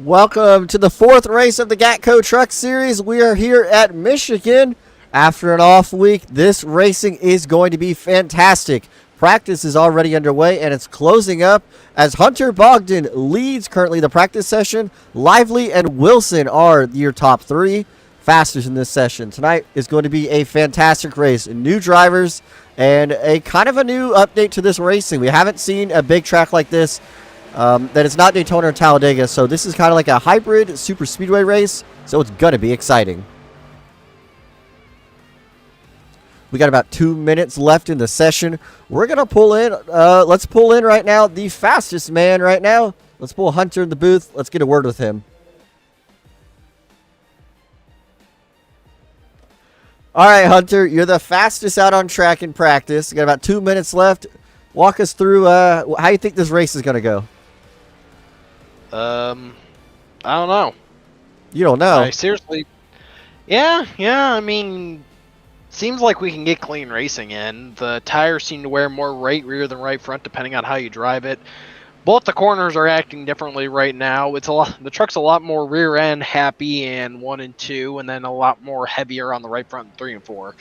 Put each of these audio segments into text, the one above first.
Welcome to the fourth race of the Gatco Truck Series. We are here at Michigan after an off week. This racing is going to be fantastic. Practice is already underway and it's closing up as Hunter Bogdan leads currently the practice session. Lively and Wilson are your top three fastest in this session. Tonight is going to be a fantastic race. New drivers and a kind of a new update to this racing. We haven't seen a big track like this. That it's not Daytona or Talladega, so this is kind of like a hybrid super speedway race, so it's going to be exciting. We got about 2 minutes left in the session. We're going to pull in, let's pull in right now the fastest man right now. Let's pull Hunter in the booth. Let's get a word with him. All right, Hunter, you're the fastest out on track in practice. You got about 2 minutes left. Walk us through how you think this race is going to go. I don't know. You don't know? Seriously. Yeah, I mean, seems like we can get clean racing in. The tires seem to wear more right rear than right front, depending on how you drive it. Both the corners are acting differently right now. It's a lot. The truck's a lot more rear end happy in 1 and 2, and then a lot more heavier on the right front in 3 and 4.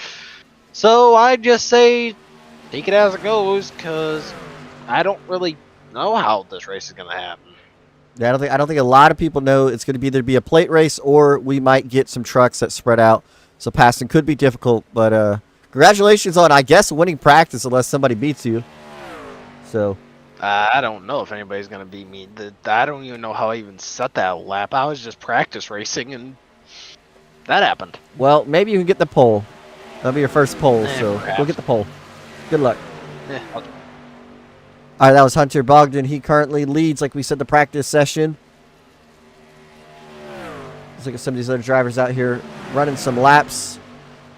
So I just say take it as it goes, because I don't really know how this race is going to happen. Yeah, I don't think a lot of people know it's going to either be a plate race or we might get some trucks that spread out. So passing could be difficult, but congratulations on, I guess, winning practice unless somebody beats you. So I don't know if anybody's going to beat me. I don't even know how I even set that lap. I was just practice racing, and that happened. Well, maybe you can get the pole. That'll be your first pole, so perhaps. We'll get the pole. Good luck. I'll All right, that was Hunter Bogdan. He currently leads, like we said, the practice session. Let's look at some of these other drivers out here running some laps.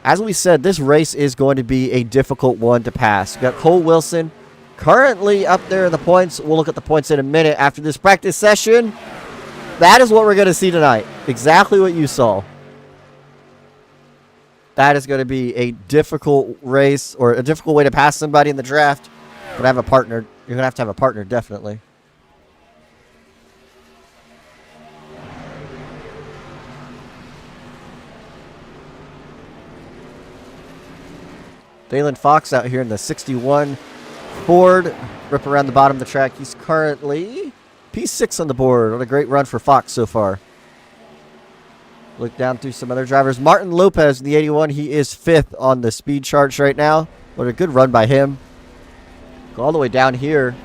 As we said, this race is going to be a difficult one to pass. We've got Cole Wilson currently up there in the points. We'll look at the points in a minute after this practice session. That is what we're going to see tonight. Exactly what you saw. That is going to be a difficult race or a difficult way to pass somebody in the draft. But have a partner. You're going to have a partner, definitely. Dalen Fox out here in the 61 Ford. Rip around the bottom of the track. He's currently P6 on the board. What a great run for Fox so far. Look down through some other drivers. Martin Lopez in the 81. He is 5th on the speed charts right now. What a good run by him. Go all the way down here.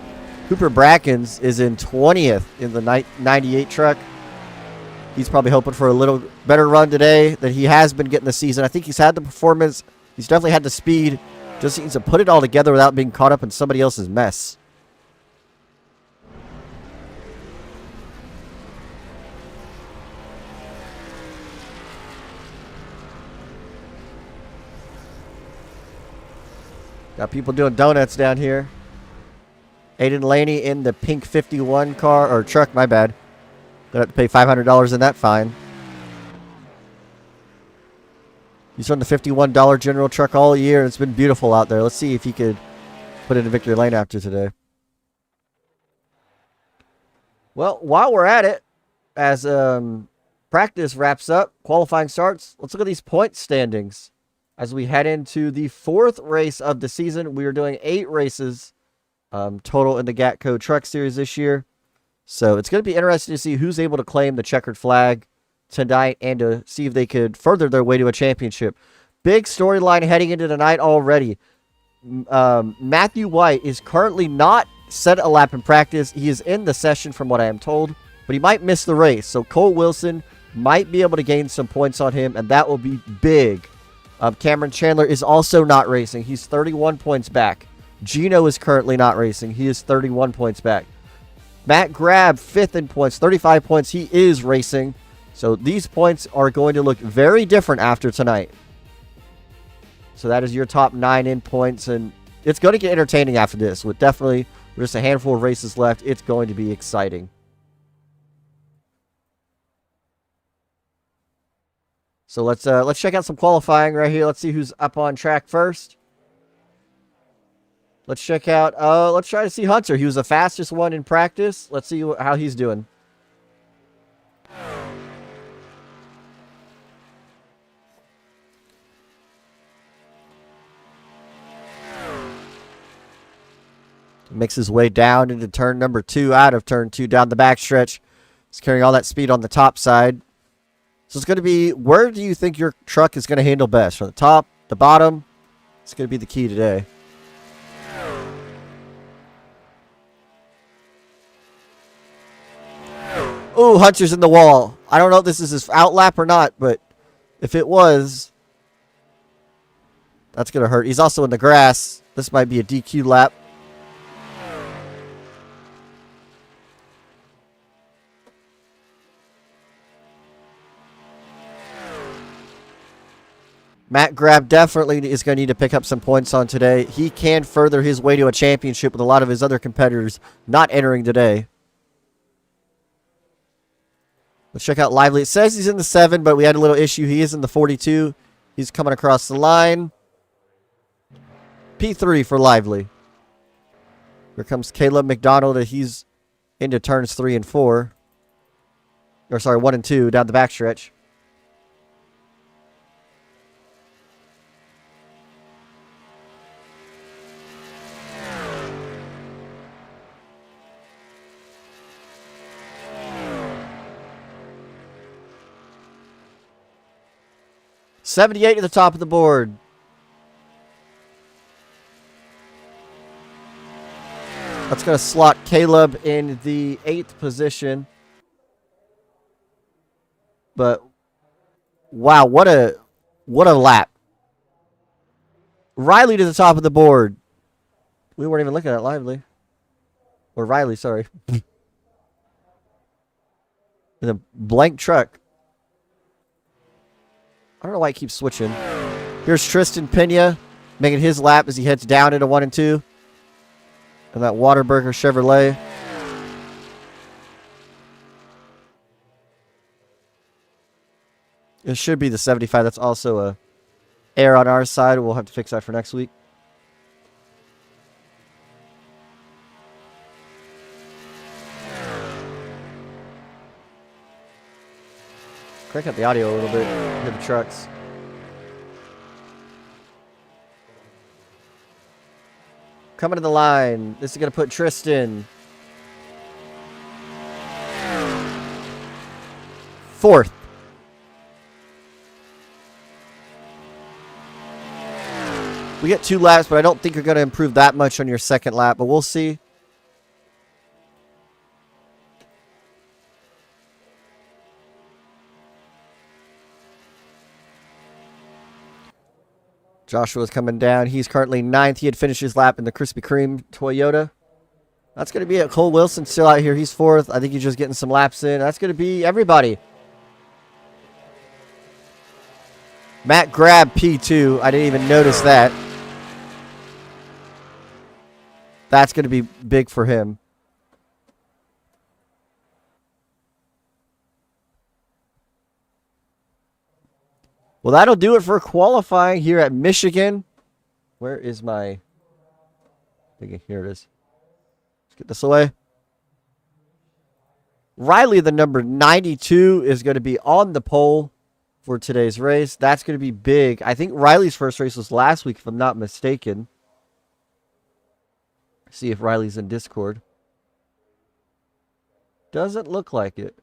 Cooper Brackens is in 20th in the 98 truck. He's probably hoping for a little better run today than he has been getting this season. I think he's had the performance. He's definitely had the speed. Just needs to put it all together without being caught up in somebody else's mess. Got people doing donuts down here. Aiden Laney in the pink 51 car, or truck, my bad. Gonna have to pay $500 in that fine. He's run the $51 General truck all year, and it's been beautiful out there. Let's see if he could put it in victory lane after today. Well, while we're at it, as practice wraps up, qualifying starts, let's look at these point standings. As we head into the fourth race of the season, we are doing 8 races total in the Gatco Truck Series this year. So it's going to be interesting to see who's able to claim the checkered flag tonight and to see if they could further their way to a championship. Big storyline heading into tonight already. Matthew White is currently not set a lap in practice. He is in the session from what I am told, but he might miss the race. So Cole Wilson might be able to gain some points on him, and that will be big. Cameron Chandler is also not racing. He's 31 points back. Gino is currently not racing. He is 31 points back. Matt Grab, 5th in points, 35 points. He is racing. So these points are going to look very different after tonight. So that is your top 9 in points. And it's going to get entertaining after this. With definitely just a handful of races left, it's going to be exciting. So let's check out some qualifying right here. Let's see who's up on track first. Let's check out, let's try to see Hunter. He was the fastest one in practice. Let's see how he's doing. Makes his way down into turn number 2, out of turn 2, down the backstretch. He's carrying all that speed on the top side. So it's going to be, where do you think your truck is going to handle best? From the top, the bottom? It's going to be the key today. Ooh, Hunter's in the wall. I don't know if this is his out lap or not, but if it was, that's going to hurt. He's also in the grass. This might be a DQ lap. Matt Grab definitely is going to need to pick up some points on today. He can further his way to a championship with a lot of his other competitors not entering today. Let's check out Lively. It says he's in the 7, but we had a little issue. He is in the 42. He's coming across the line. P3 for Lively. Here comes Caleb McDonald. He's into turns 3 and 4. Or sorry, 1 and 2 down the backstretch. $78 at the top of the board. That's going to slot Caleb in the 8th position. But wow, what a lap. Riley to the top of the board. We weren't even looking at Lively. Or Riley, sorry. In a blank truck. I don't know why he keeps switching. Here's Tristan Pena making his lap as he heads down into 1 and 2. And that Waterburger Chevrolet. It should be the 75. That's also a error on our side. We'll have to fix that for next week. Crank up the audio a little bit. Hear the trucks. Coming to the line. This is going to put Tristan 4th. We get 2 laps, but I don't think you're going to improve that much on your second lap, but we'll see. Joshua's coming down. He's currently 9th. He had finished his lap in the Krispy Kreme Toyota. That's going to be it. Cole Wilson still out here. He's 4th. I think he's just getting some laps in. That's going to be everybody. Matt Grab P2. I didn't even notice that. That's going to be big for him. Well, that'll do it for qualifying here at Michigan. Where is my... Here it is. Let's get this away. Riley, the number 92, is going to be on the pole for today's race. That's going to be big. I think Riley's first race was last week, if I'm not mistaken. See if Riley's in Discord. Doesn't look like it.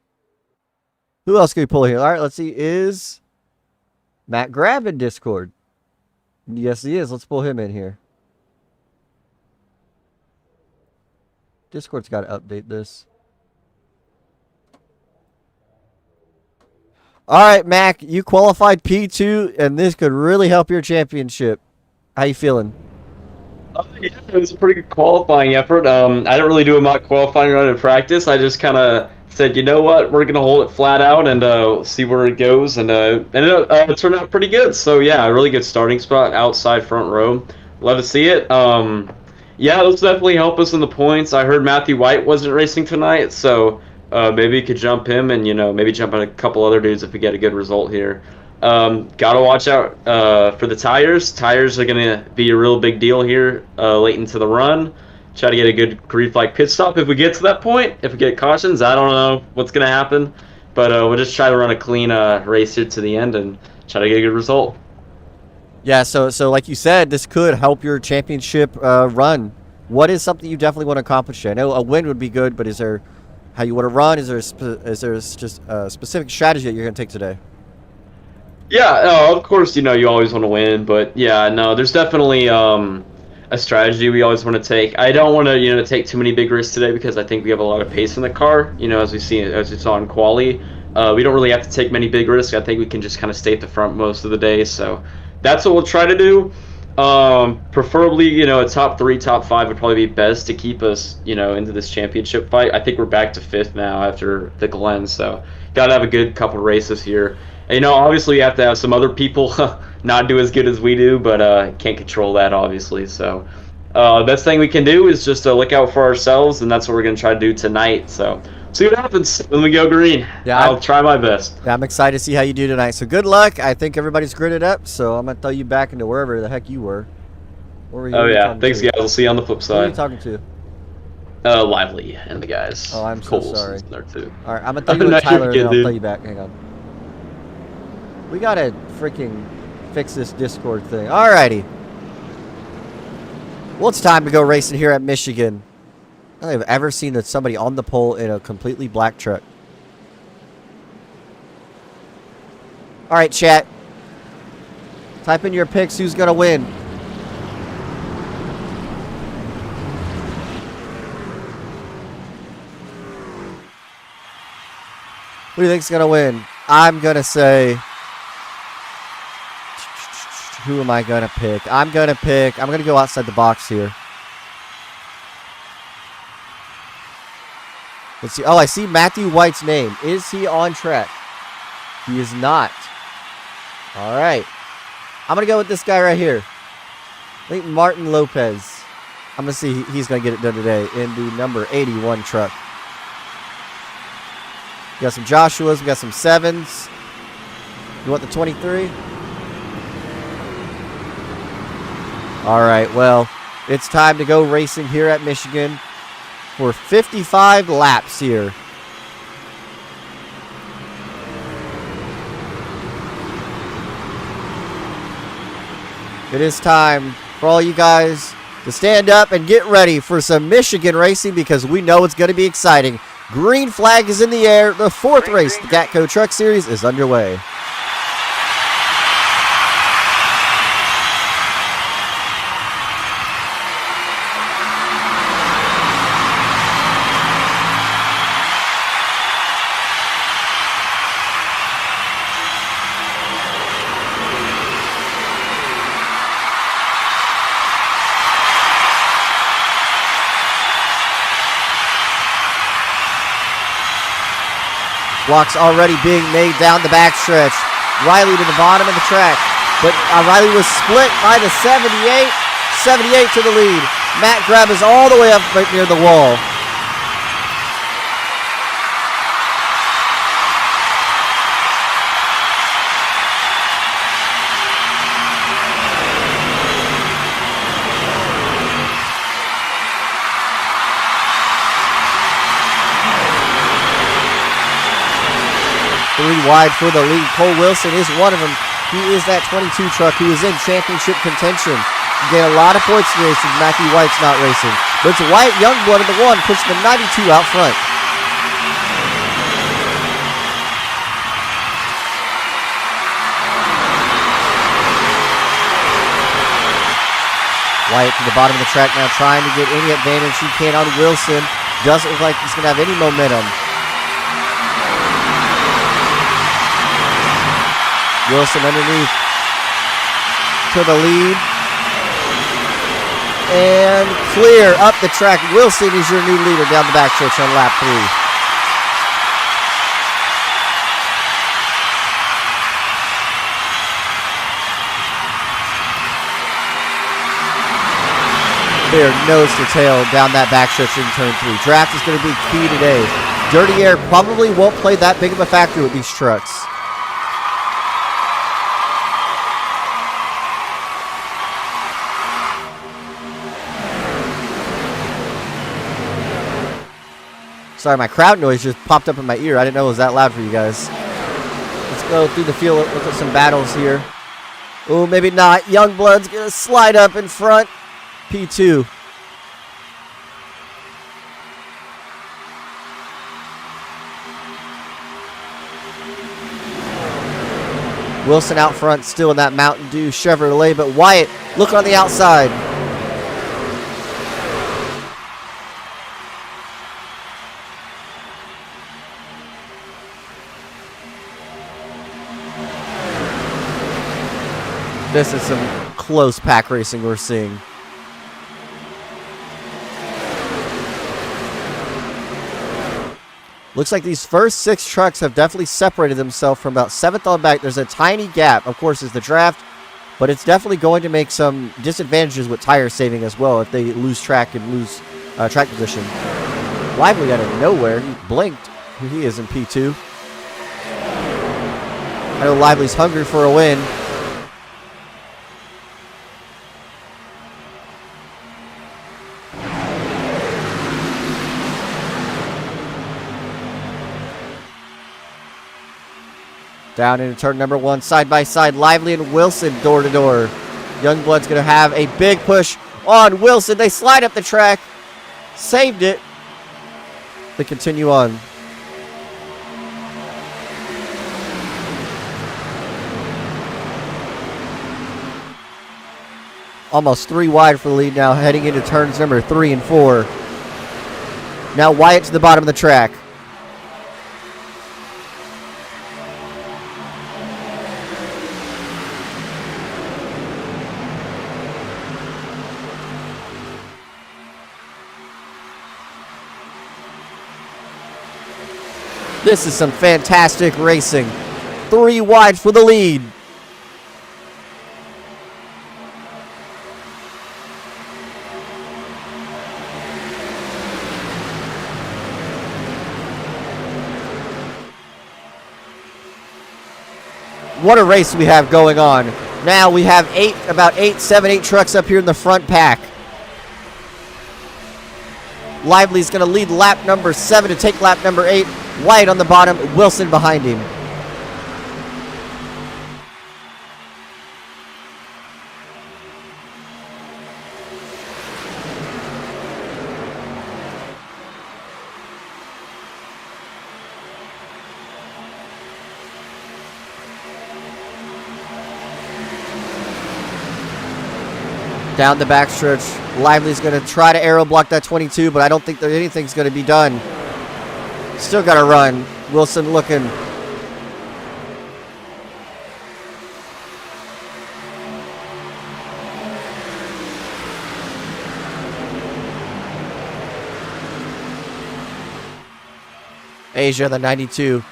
Who else can we pull here? All right, let's see. Is Matt Grab in Discord? Yes, he is. Let's pull him in here. Discord's got to update this. All right, Mac, you qualified P2, and this could really help your championship. How you feeling? Yeah, it was a pretty good qualifying effort. I didn't really do a mock qualifying run in practice. I just kind of said, you know what, we're going to hold it flat out and see where it goes. And it turned out pretty good. So, yeah, a really good starting spot outside front row. Love to see it. Yeah, this will definitely help us in the points. I heard Matthew White wasn't racing tonight, so maybe you could jump him and, maybe jump on a couple other dudes if we get a good result here. Gotta watch out for the tires. Tires are gonna be a real big deal here late into the run. Try to get a good green-flag pit stop if we get to that point. If we get cautions, I don't know what's gonna happen, but we'll just try to run a clean race here to the end and try to get a good result. Yeah, so like you said, this could help your championship run. what is something you definitely want to accomplish? I know a win would be good, but is there how you want to run? Is there just a specific strategy that you're going to take today? Yeah, of course, you always want to win, but yeah, no, there's definitely a strategy we always want to take. I don't want to, take too many big risks today because I think we have a lot of pace in the car, as we saw in quali. We don't really have to take many big risks. I think we can just kind of stay at the front most of the day, so that's what we'll try to do. Preferably, a top 3, top 5 would probably be best to keep us, into this championship fight. I think we're back to 5th now after the Glen, so got to have a good couple races here. Obviously, you have to have some other people not do as good as we do, but can't control that, obviously. So, best thing we can do is just look out for ourselves, and that's what we're going to try to do tonight. So, see what happens when we go green. Yeah, I'll try my best. Yeah, I'm excited to see how you do tonight. So, good luck. I think everybody's gridded up, so I'm going to throw you back into wherever the heck you were. Oh, yeah. Thanks, guys. I'll see you on the flip Who are you side. talking to? Lively and the guys. Oh, I'm so Cole's sorry. there, too. All right, I'm going to throw you No, with you're Tyler, and good, then I'll dude. throw you back. Hang on. We got to freaking fix this Discord thing. All righty. Well, it's time to go racing here at Michigan. I don't think I've ever seen somebody on the pole in a completely black truck. All right, chat. Type in your picks. Who's going to win? Who do you think's going to win? I'm going to say... Who am I going to pick? I'm going to go outside the box here. Let's see. Oh, I see Matthew White's name. Is he on track? He is not. All right. I'm going to go with this guy right here. I think Martin Lopez. I'm going to see he's going to get it done today in the number 81 truck. We got some Joshuas. We got some 7s. You want the 23? All right, well, it's time to go racing here at Michigan for 55 laps here. It is time for all you guys to stand up and get ready for some Michigan racing because we know it's going to be exciting. Green flag is in the air. The 4th race, the Gatco Truck Series, is underway. Blocks already being made down the backstretch. Riley to the bottom of the track. But Riley was split by the 78. 78 to the lead. Matt Grab is all the way up right near the wall. Three wide for the lead. Cole Wilson is one of them. He is that 22 truck who is in championship contention. You get a lot of points today since Matthew White's not racing. But it's White Youngblood in the 1 pushing the 92 out front. White to the bottom of the track now trying to get any advantage he can on Wilson. Doesn't look like he's going to have any momentum. Wilson underneath to the lead. And clear up the track. Wilson is your new leader down the backstretch on lap 3. They are nose to tail down that backstretch in turn 3. Draft is going to be key today. Dirty air probably won't play that big of a factor with these trucks. Sorry, my crowd noise just popped up in my ear. I didn't know it was that loud for you guys. Let's go through the field, look at some battles here. Oh, maybe not. Youngblood's going to slide up in front. P2. Wilson out front, still in that Mountain Dew Chevrolet, but Wyatt looking on the outside. This is some close pack racing we're seeing. Looks like these first 6 trucks have definitely separated themselves from about 7th on back. There's a tiny gap, of course, is the draft, but it's definitely going to make some disadvantages with tire saving as well if they lose track and lose track position. Lively out of nowhere. He blinked. He is in P2. I know Lively's hungry for a win. Down into turn number 1, side by side, Lively and Wilson door to door. Youngblood's going to have a big push on Wilson. They slide up the track, saved it. They continue on. Almost 3 wide for the lead now, heading into turns number 3 and 4. Now Wyatt to the bottom of the track. This is some fantastic racing. 3 wide for the lead. What a race we have going on. Now we have 7, 8 trucks up here in the front pack. Lively's going to lead lap number 7 to take lap number 8. Wyatt on the bottom, Wilson behind him. Down the backstretch, Lively's going to try to aero block that 22, but I don't think that anything's going to be done. Still got to run. Wilson looking. Asia, the 92,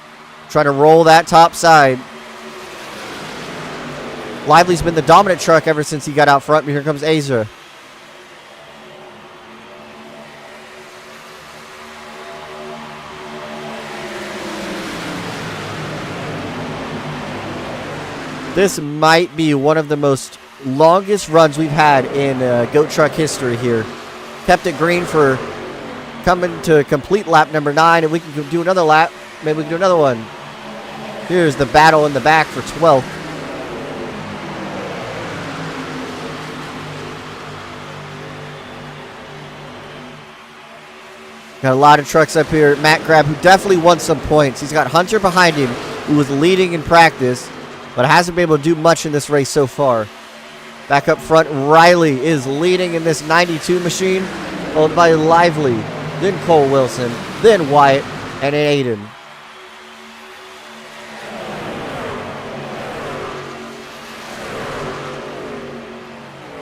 trying to roll that top side. Lively's been the dominant truck ever since he got out front, but here comes Asia. This might be one of the most longest runs we've had in GOAT truck history here. Kept it green for coming to complete lap number 9, and we can do another lap. Maybe we can do another one. Here's the battle in the back for 12th. Got a lot of trucks up here. Matt Grab, who definitely won some points. He's got Hunter behind him, who was leading in practice, but hasn't been able to do much in this race so far. Back up front, Riley is leading in this 92 machine, followed by Lively, then Cole Wilson, then Wyatt, and Aiden.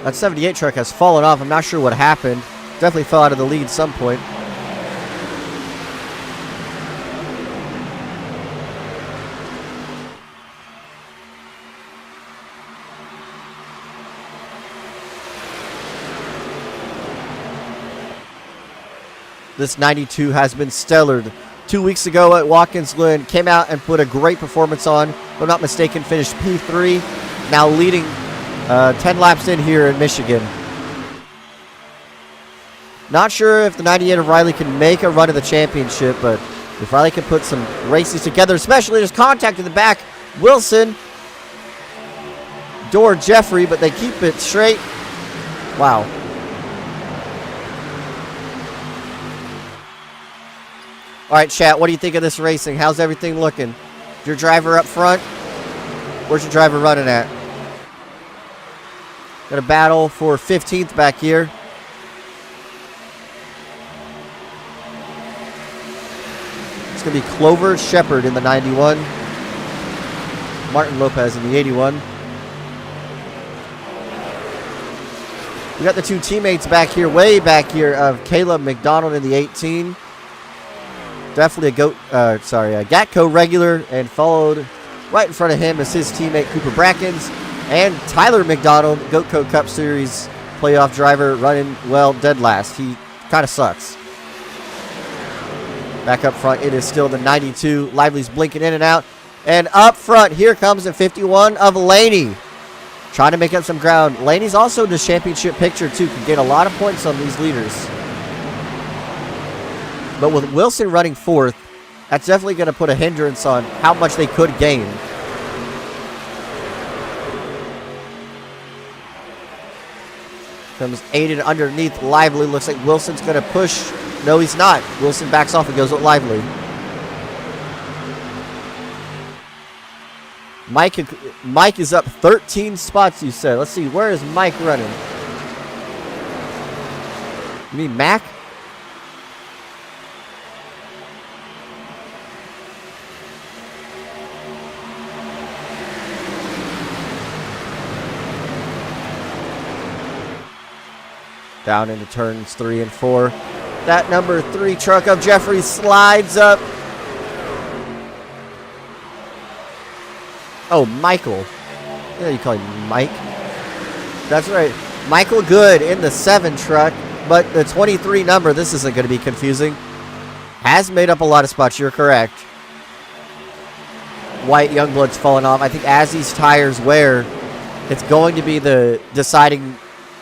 That 78 truck has fallen off. I'm not sure what happened. Definitely fell out of the lead at some point. This 92 has been stellar. 2 weeks ago at Watkins Glen, came out and put a great performance on. If I'm not mistaken, finished P3. Now leading 10 laps in here in Michigan. Not sure if the 98 of Riley can make a run of the championship, but if Riley can put some races together, especially there's contact in the back. Wilson, Door, Jeffrey, but they keep it straight. Wow. All right, chat, what do you think of this racing? How's everything looking? Your driver up front. Where's your driver running at? Got a battle for 15th back here. It's going to be Clover Shepard in the 91. Martin Lopez in the 81. We got the two teammates back here, way back here, of Caleb McDonald in the 18. Definitely a Gatco regular, and followed right in front of him is his teammate Cooper Brackens and Tyler McDonald, Gatco Cup Series playoff driver, running, well, dead last. He kind of sucks. Back up front, it is still the 92. Lively's blinking in and out. And up front, here comes the 51 of Laney. Trying to make up some ground. Laney's also in the championship picture, too. Can get a lot of points on these leaders. But with Wilson running fourth, that's definitely going to put a hindrance on how much they could gain. Comes Aiden underneath Lively. Looks like Wilson's going to push. No, he's not. Wilson backs off and goes with Lively. Mike is up 13 spots, you said. Let's see. Where is Mike running? You mean Mac? Down into turns 3 and 4. That number 3 truck of Jeffrey slides up. Oh, Michael. Yeah, you call him Mike. That's right. Michael Good in the 7 truck, but the 23 number, this isn't going to be confusing, has made up a lot of spots. You're correct. White Youngblood's fallen off. I think as these tires wear, it's going to be the deciding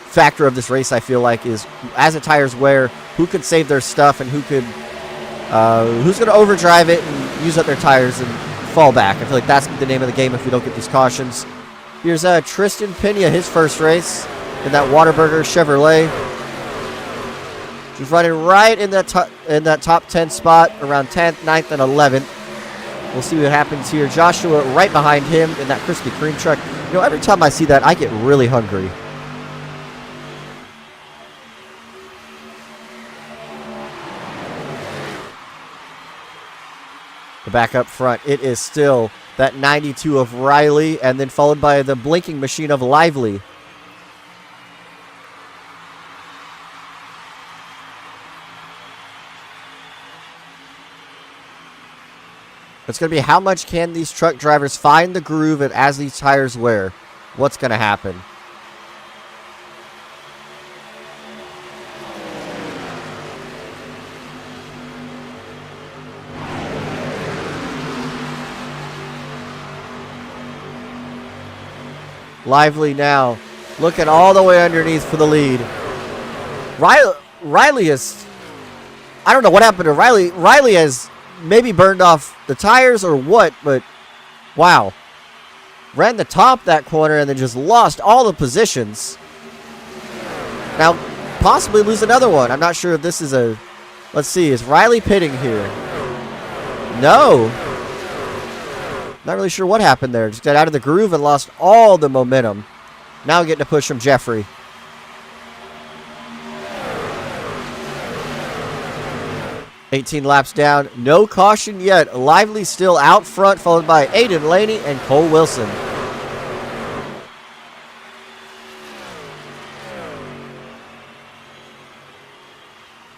factor of this race, I feel like, is as the tires wear, who can save their stuff and who's going to overdrive it and use up their tires and fall back. I feel like that's the name of the game if we don't get these cautions. Here's Tristan Pena, his first race in that Whataburger Chevrolet. He's running right in that top 10 spot, around 10th, 9th, and 11th. We'll see what happens here. Joshua right behind him in that Krispy Kreme truck. You know, every time I see that, I get really hungry. Back up front, it is still that 92 of Riley, and then followed by the blinking machine of Lively. It's going to be how much can these truck drivers find the groove and as these tires wear, what's going to happen? Lively now, looking all the way underneath for the lead. Riley is, I don't know what happened to Riley. Riley has maybe burned off the tires or what, but wow. Ran the top that corner and then just lost all the positions. Now, possibly lose another one. I'm not sure if this is a, let's see, is Riley pitting here? No. Not really sure what happened there. Just got out of the groove and lost all the momentum. Now getting a push from Jeffrey. $18 laps down. No caution yet. Lively still out front, followed by Aiden Laney and Cole Wilson.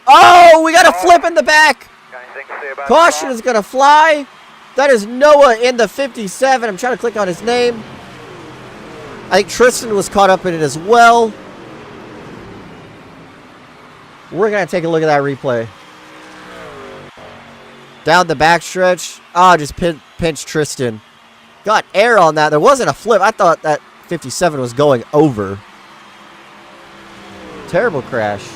Oh, we got a flip in the back. Caution is going to fly. That is Noah in the 57. I'm trying to click on his name. I think Tristan was caught up in it as well. We're going to take a look at that replay. Down the backstretch. Oh, just pinched Tristan. Got air on that. There wasn't a flip. I thought that 57 was going over. Terrible crash.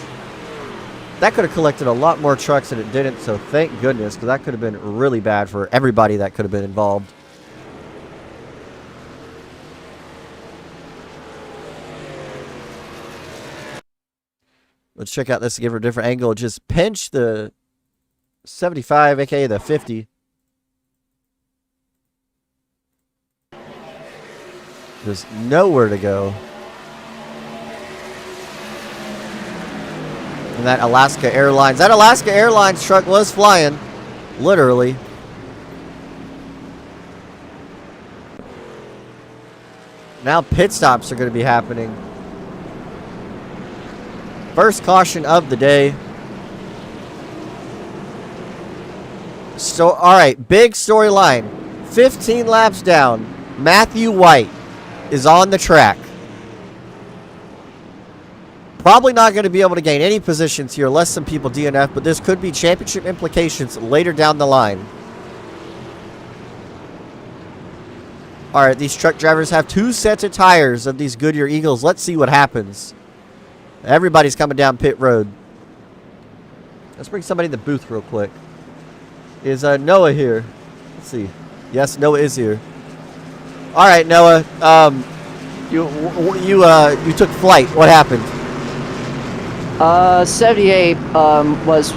That could have collected a lot more trucks and it didn't, so thank goodness, because that could have been really bad for everybody that could have been involved. Let's check out this again from a different angle. Just pinch the 75, aka the 50. There's nowhere to go. And that Alaska Airlines truck was flying, literally. Now pit stops are going to be happening. First caution of the day. So, all right, big storyline. 15 laps down, Matthew White is on the track. Probably not going to be able to gain any positions here, unless some people DNF, but this could be championship implications later down the line. All right, these truck drivers have 2 sets of tires of these Goodyear Eagles. Let's see what happens. Everybody's coming down pit road. Let's bring somebody in the booth real quick. Is Noah here? Let's see. Yes, Noah is here. All right, Noah. You took flight. What happened? 78 was,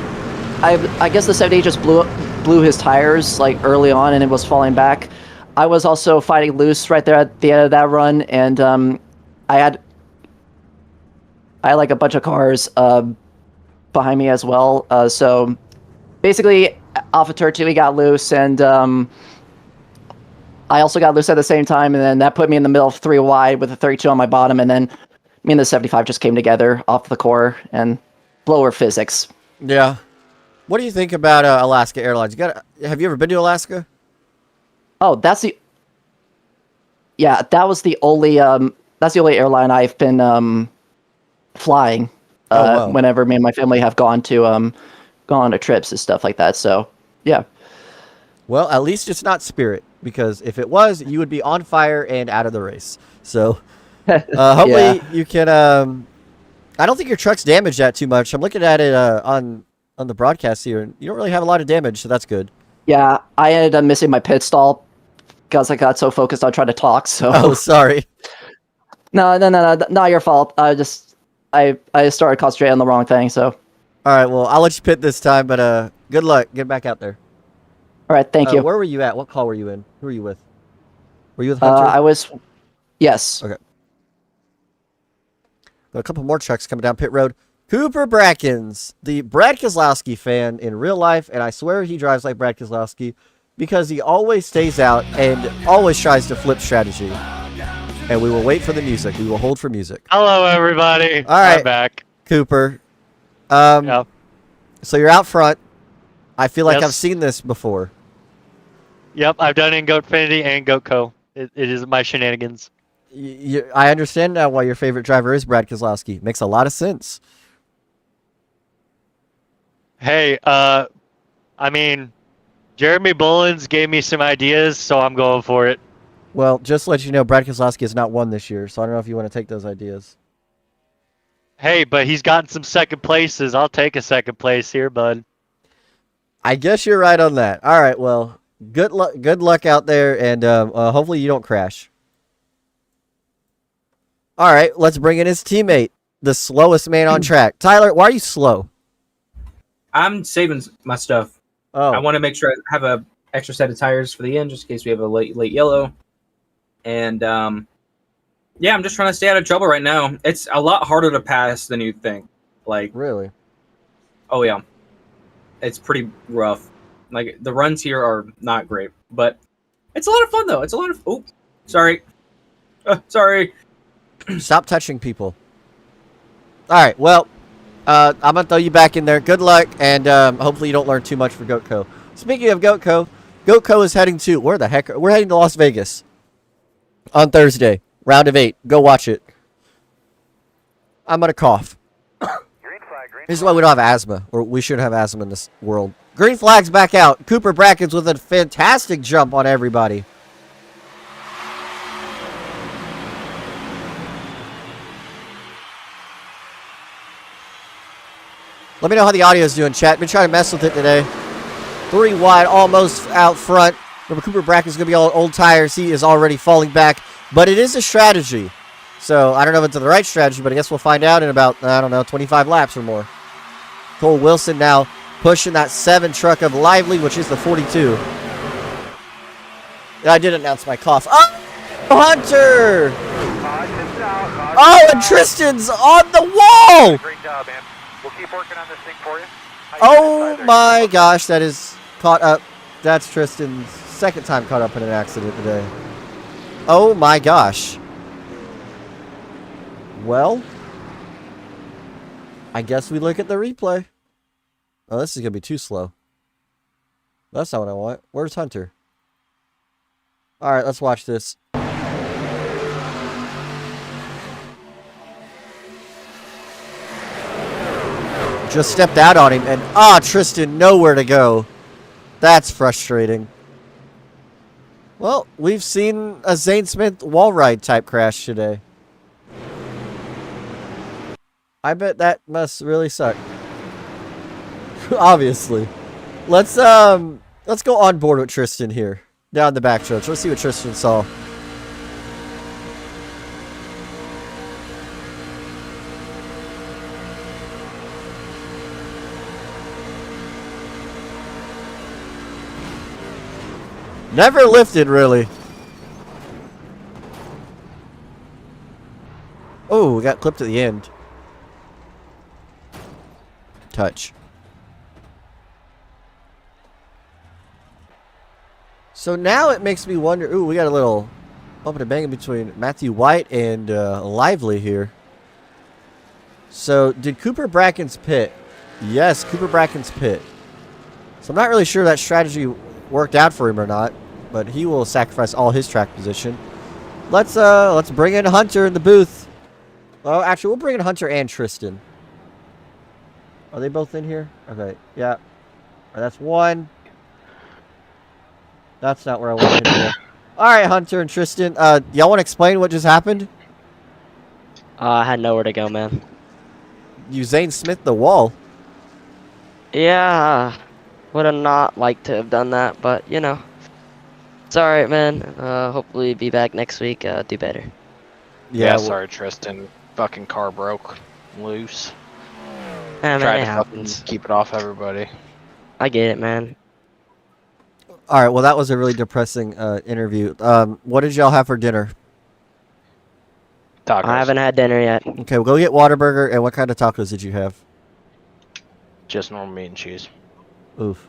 I guess the 78 just blew his tires like early on, and it was falling back. I was also fighting loose right there at the end of that run, and I had like a bunch of cars behind me as well. So basically, off of turn 2, he got loose, and I also got loose at the same time, and then that put me in the middle of 3 wide with a 32 on my bottom, and then me and the 75 just came together off the core and blower physics. Yeah. What do you think about Alaska Airlines? Have you ever been to Alaska? Oh, that was the only airline I've been flying wow. whenever me and my family have gone to trips and stuff like that. So yeah. Well, at least it's not Spirit, because if it was, you would be on fire and out of the race. So hopefully you can. I don't think your truck's damaged that too much. I'm looking at it on the broadcast here, and you don't really have a lot of damage, so that's good. Yeah, I ended up missing my pit stall because I got so focused on trying to talk. So oh, sorry. No, not your fault. I started concentrating on the wrong thing. So all right, well, I'll let you pit this time, but good luck. Get back out there. All right, thank you. Where were you at? What call were you in? Who were you with? Were you with Hunter? Yes. Okay. Got a couple more trucks coming down pit road. Cooper Brackens, the Brad Keselowski fan in real life, and I swear he drives like Brad Keselowski because he always stays out and always tries to flip strategy. And we will wait for the music. We will hold for music. Hello, everybody. All right, I'm back. Cooper. Yeah. So you're out front. I feel like Yes. I've seen this before. Yep, I've done it in GoatFinity and GoatCo. It is my shenanigans. I understand now why your favorite driver is Brad Keselowski. Makes a lot of sense. Hey, I mean, Jeremy Bullins gave me some ideas, so I'm going for it. Well, just to let you know, Brad Keselowski has not won this year, so I don't know if you want to take those ideas. Hey, but he's gotten some second places. I'll take a second place here, bud. I guess you're right on that. All right, well, good luck out there, and hopefully you don't crash. All right, let's bring in his teammate, the slowest man on track. Tyler, why are you slow? I'm saving my stuff. Oh, I want to make sure I have a extra set of tires for the end, just in case we have a late yellow. And yeah, I'm just trying to stay out of trouble right now. It's a lot harder to pass than you think. Like, really? oh yeah, it's pretty rough. Like the runs here are not great, but it's a lot of fun though. It's a lot of sorry. Stop touching people. All right, well, I'm going to throw you back in there. Good luck, and hopefully you don't learn too much for Gatco. Speaking of Gatco is heading to, where the heck? We're heading to Las Vegas on Thursday, round of 8. Go watch it. I'm going to cough. This is why we don't have asthma, or we shouldn't have asthma in this world. Green flag's back out. Cooper Brackens with a fantastic jump on everybody. Let me know how the audio is doing, chat. Been trying to mess with it today. 3 wide, almost out front. Remember, Cooper Brackens is going to be on old tires. He is already falling back. But it is a strategy. So, I don't know if it's the right strategy, but I guess we'll find out in about, 25 laps or more. Cole Wilson now pushing that 7 truck of Lively, which is the 42. And I did announce my cough. Oh! Hunter! Oh, and Tristan's on the wall! Great job, man. We'll keep working on this thing for you. Oh my gosh, that is caught up. That's Tristan's second time caught up in an accident today. Oh my gosh. Well, I guess we look at the replay. Oh, this is going to be too slow. That's not what I want. Where's Hunter? All right, let's watch this. Just stepped out on him, and Tristan, nowhere to go. That's frustrating. Well, we've seen a Zane Smith wall ride type crash today. I bet that must really suck. Obviously. Let's go on board with Tristan here. Down the back stretch. Let's see what Tristan saw. Never lifted, really. Oh, we got clipped at the end. Touch. So now it makes me wonder. Ooh, we got a little bumping and banging between Matthew White and Lively here. So did Cooper Bracken's pit? Yes, Cooper Bracken's pit. So I'm not really sure that strategy worked out for him or not, but he will sacrifice all his track position. Let's bring in Hunter in the booth. Oh, actually, we'll bring in Hunter and Tristan. Are they both in here? Okay, yeah. All right, that's one. That's not where I wanted to go. All right, Hunter and Tristan. Y'all want to explain what just happened? I had nowhere to go, man. You Zane Smith the wall. Yeah, would have not liked to have done that, but you know, it's all right, man. Hopefully, be back next week. Do better. Yeah, sorry, Tristan. Fucking car broke loose. Yeah, man, Tried it to happens. fucking keep it off everybody. I get it, man. All right. Well, that was a really depressing interview. What did y'all have for dinner? Tacos. I haven't had dinner yet. Okay, we'll go get Whataburger. And what kind of tacos did you have? Just normal meat and cheese. Oof.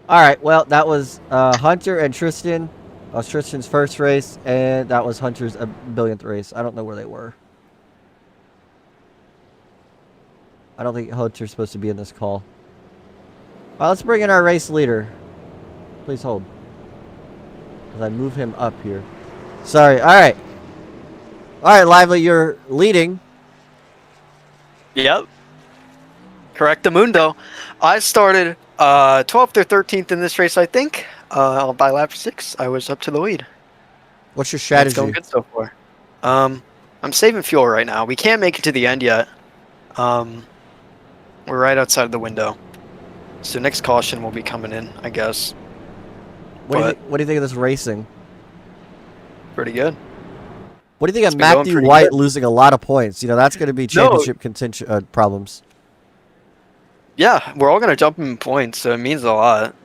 All right. Well, that was Hunter and Tristan. That was Tristan's first race, and that was Hunter's billionth race. I don't know where they were. I don't think Hunter's supposed to be in this call. Well, let's bring in our race leader. Please hold. As I move him up here. Sorry. All right. All right, Lively, you're leading. Yep. Correctamundo. I started 12th or 13th in this race, I think. By lap 6, I was up to the lead. What's your It's strategy? going good so far. I'm saving fuel right now. We can't make it to the end yet. We're right outside of the window. So next caution will be coming in, I guess. What do you think of this racing? Pretty good. What do you think It's of been going Matthew pretty White good. losing a lot of points? You know, that's going to be championship contention problems. Yeah, we're all going to jump him in points, so it means a lot.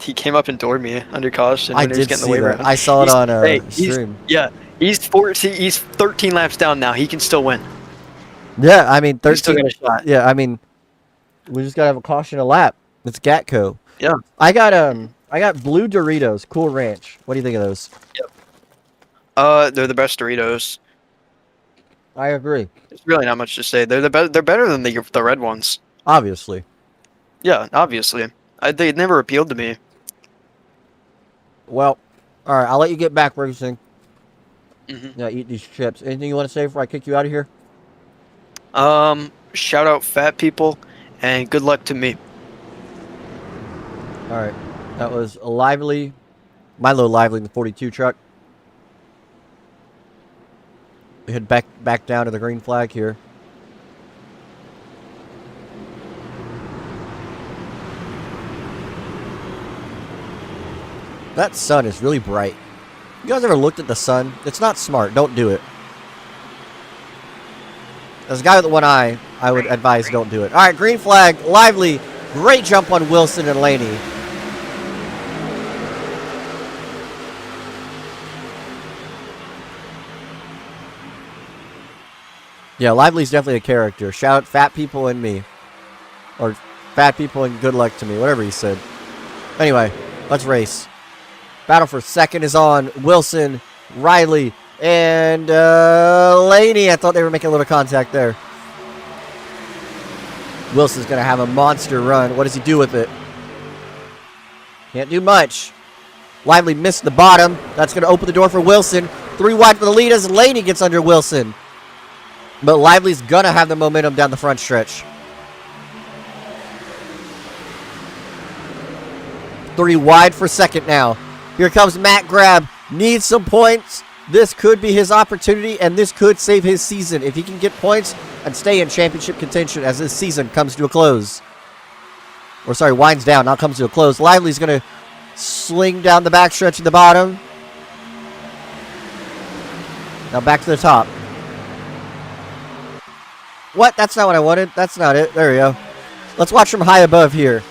He came up and doored me under caution I when he was did getting see the way that. around. I saw it on he's- stream. Yeah, he's 13 laps down now. He can still win. Yeah, I mean, He's still 13. got a shot. Yeah, I mean, we just got to have a caution a lap. It's Gatco. Yeah. I got blue Doritos, Cool Ranch. What do you think of those? They're the best Doritos. I agree. There's really not much to say. They're better than the red ones. Obviously. Yeah, obviously. They never appealed to me. Well, all right, I'll let you get back racing. Mm-hmm. Yeah, eat these chips. Anything you want to say before I kick you out of here? Shout out fat people, and good luck to me. All right. That was a Lively, Milo Lively in the 42 truck. We head back down to the green flag here. That sun is really bright. You guys ever looked at the sun? It's not smart. Don't do it. As a guy with one eye, I would advise don't do it. All right, green flag, Lively. Great jump on Wilson and Laney. Yeah, Lively's definitely a character. Shout out fat people and me. Or fat people and good luck to me. Whatever he said. Anyway, let's race. Battle for second is on. Wilson, Riley, and Laney. I thought they were making a little contact there. Wilson's going to have a monster run. What does he do with it? Can't do much. Lively missed the bottom. That's going to open the door for Wilson. 3 wide for the lead as Laney gets under Wilson. But Lively's going to have the momentum down the front stretch. 3 wide for second now. Here comes Matt Grab. Needs some points. This could be his opportunity, and this could save his season if he can get points and stay in championship contention as this season comes to a close. Or sorry, winds down, not comes to a close. Lively's going to sling down the backstretch at the bottom. Now back to the top. What? That's not what I wanted. That's not it. There we go. Let's watch from high above here.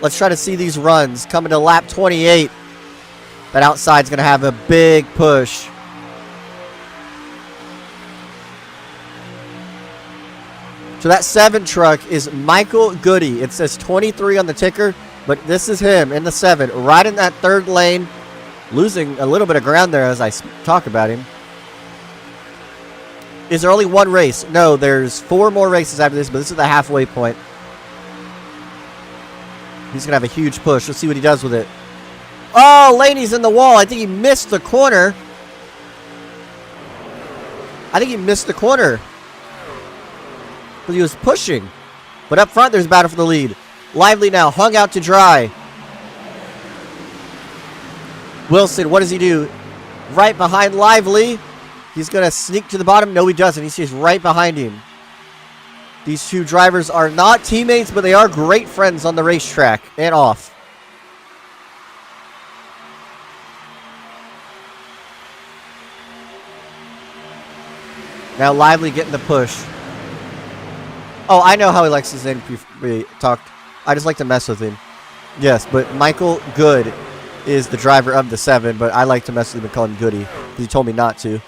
Let's try to see these runs coming to lap 28. That outside's going to have a big push. So that 7 truck is Michael Goody. It says 23 on the ticker, but this is him in the 7, right in that 3rd lane, losing a little bit of ground there as I talk about him. Is there only 1 race? No, there's 4 more races after this, but this is the halfway point. He's going to have a huge push. Let's see what he does with it. Oh, Laney's in the wall. I think he missed the corner. But he was pushing. But up front, there's a battle for the lead. Lively now, hung out to dry. Wilson, what does he do? Right behind Lively. He's going to sneak to the bottom. No, he doesn't. He stays right behind him. These 2 drivers are not teammates, but they are great friends on the racetrack and off. Now Lively getting the push. Oh, I know how he likes his name to be talked. I just like to mess with him. Yes, but Michael Good is the driver of the 7, but I like to mess with him and call him Goody because he told me not to.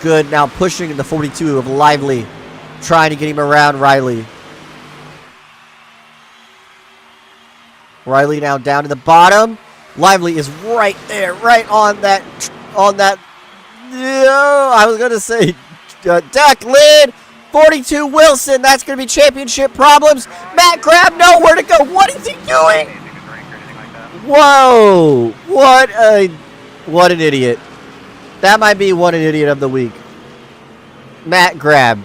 Good now pushing in the 42 of Lively, trying to get him around Riley. Riley now down to the bottom. Lively is right there, right on that. I was going to say duck lid. 42 Wilson. That's going to be championship problems. Matt Grab nowhere to go. What is he doing? Whoa. What an idiot. That might be one an idiot of the week. Matt Grab.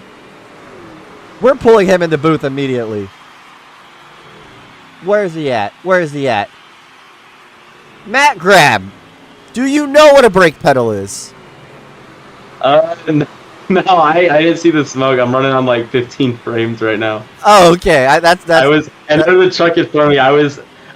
We're pulling him in the booth immediately. Where's he at? Matt Grab. Do you know what a brake pedal is? No, I didn't see the smoke. I'm running on like 15 frames right now. Oh, okay. And under the truck in front of me.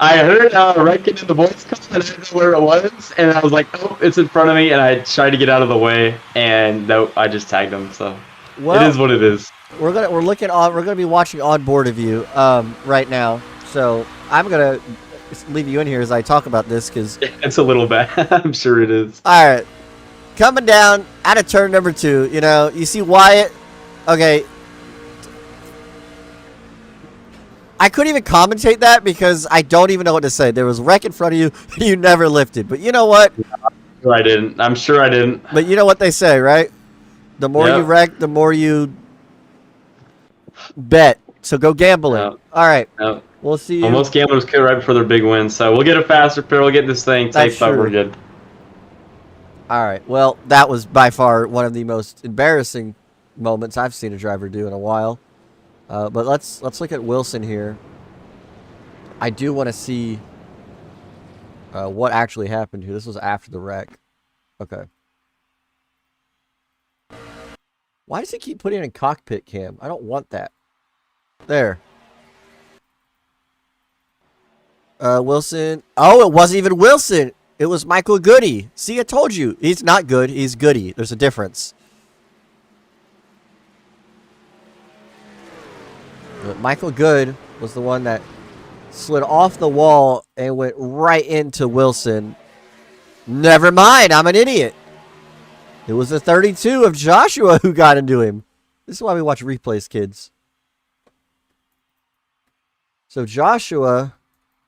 I heard Redkin in the voice call, and I didn't know where it was, and I was like, oh, it's in front of me, and I tried to get out of the way, and nope, I just tagged him. So it is what it is. We're gonna be watching on board of you right now. So I'm gonna leave you in here as I talk about this because it's a little bad. I'm sure it is. All right, coming down out of turn number 2. You know, you see Wyatt. Okay. I couldn't even commentate that because I don't even know what to say. There was wreck in front of you. You never lifted. But you know what? I'm sure I didn't. But you know what they say, right? The more you wreck, the more you bet. So go gambling. Yep. All right. Yep. We'll see you. Well, most gamblers quit right before their big win. So we'll get a faster pair. We'll get this thing taped, but we're good. All right. Well, that was by far one of the most embarrassing moments I've seen a driver do in a while. But let's look at Wilson here. I do want to see what actually happened here. This was after the wreck. Okay. Why does he keep putting in cockpit cam? I don't want that. There. Wilson. Oh, it wasn't even Wilson. It was Michael Goody. See, I told you. He's not good. He's Goody. There's a difference. But Michael Good was the one that slid off the wall and went right into Wilson. Never mind. I'm an idiot. It was the 32 of Joshua who got into him. This is why we watch replays, kids. So Joshua,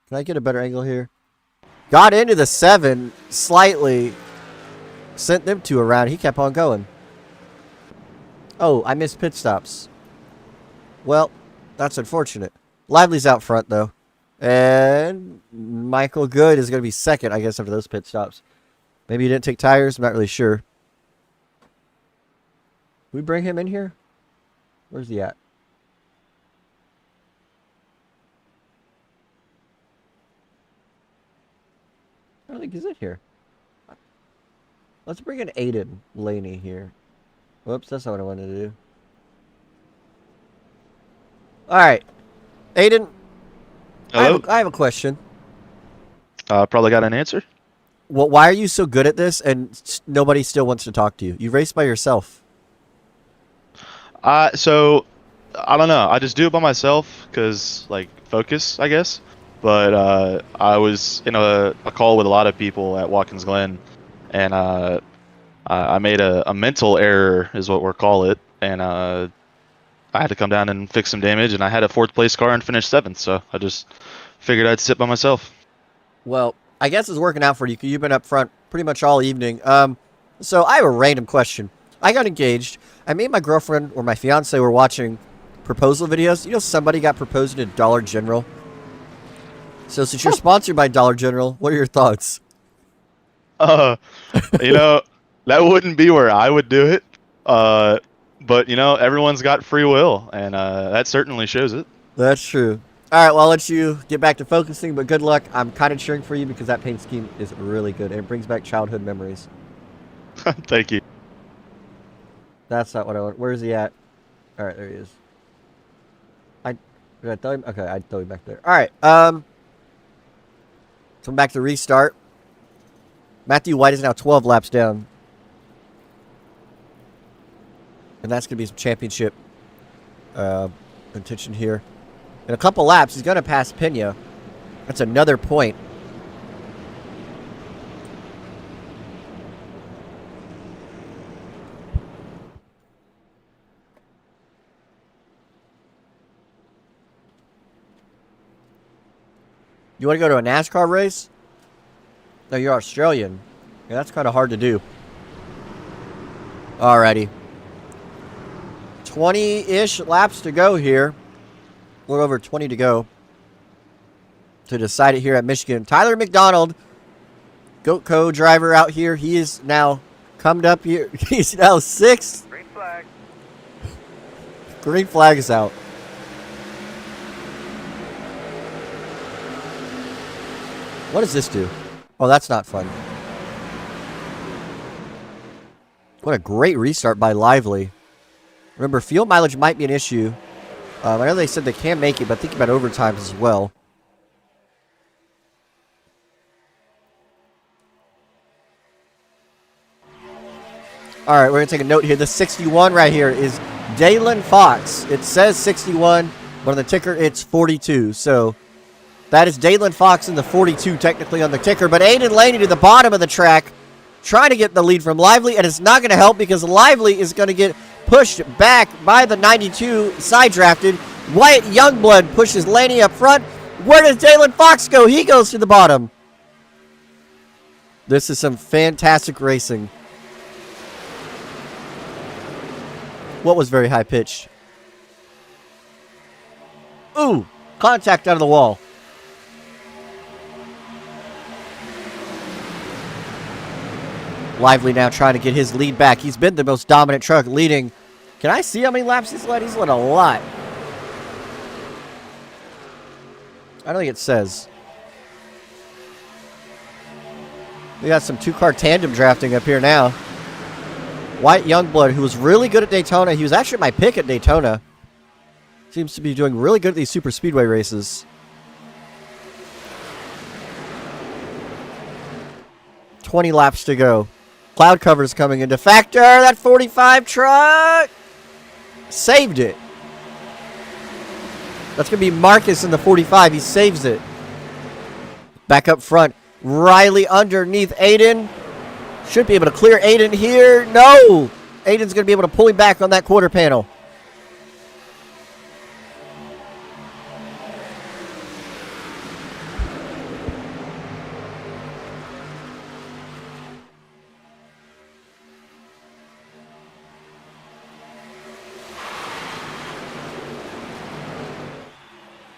can I get a better angle here? Got into the 7 slightly. Sent them 2 around. He kept on going. Oh, I missed pit stops. Well, that's unfortunate. Lively's out front, though. And Michael Good is going to be second, I guess, after those pit stops. Maybe he didn't take tires. I'm not really sure. We bring him in here? Where's he at? I don't think he's in here. Let's bring in Aiden Laney here. Whoops, that's not what I wanted to do. Alright. Aiden. Hello? I have a question. Probably got an answer. Well, why are you so good at this and nobody still wants to talk to you? You race by yourself. So, I don't know. I just do it by myself because, like, focus, I guess. But I was in a call with a lot of people at Watkins Glen, and I made a mental error, is what we'll call it, and I had to come down and fix some damage, and I had a 4th place car and finished 7th, so I just figured I'd sit by myself. Well, I guess it's working out for you because you've been up front pretty much all evening. So I have a random question. I got engaged. I made my girlfriend or my fiance were watching proposal videos. You know, somebody got proposed at Dollar General. So since you're sponsored by Dollar General, what are your thoughts? You know, that wouldn't be where I would do it. But, you know, everyone's got free will, and that certainly shows it. That's true. All right, well, I'll let you get back to focusing, but good luck. I'm kind of cheering for you because that paint scheme is really good, and it brings back childhood memories. Thank you. That's not what I want. Where is he at? All right, there he is. Did I throw him? Okay, I throw him back there. All right, come back to restart. Matthew White is now 12 laps down. And that's going to be some championship contention here. In a couple laps, he's going to pass Pena. That's another point. You want to go to a NASCAR race? No, you're Australian. Yeah, that's kind of hard to do. Alrighty. 20-ish laps to go here. A little over 20 to go to decide it here at Michigan. Tyler McDonald, Gatco driver out here. He is now coming up here. He's now 6th. Green flag. Green flag is out. What does this do? Oh, that's not fun. What a great restart by Lively. Remember, fuel mileage might be an issue. I know they said they can make it, but think about overtimes as well. All right, we're going to take a note here. The 61 right here is Dalen Fox. It says 61, but on the ticker, it's 42. So that is Dalen Fox in the 42 technically on the ticker. But Aiden Laney to the bottom of the track trying to get the lead from Lively, and it's not going to help because Lively is going to get pushed back by the 92 side drafted. Wyatt Youngblood pushes Laney up front. Where does Dalen Fox go? He goes to the bottom. This is some fantastic racing. What was very high pitched? Ooh, contact out of the wall. Lively now trying to get his lead back. He's been the most dominant truck leading. Can I see how many laps he's led? He's led a lot. I don't think it says. We got some two-car tandem drafting up here now. Wyatt Youngblood, who was really good at Daytona. He was actually my pick at Daytona. Seems to be doing really good at these super speedway races. $20 laps to go. Cloud cover's coming into factor. That 45 truck saved it. That's going to be Marcus in the 45. He saves it. Back up front. Riley underneath Aiden. Should be able to clear Aiden here. No! Aiden's going to be able to pull him back on that quarter panel.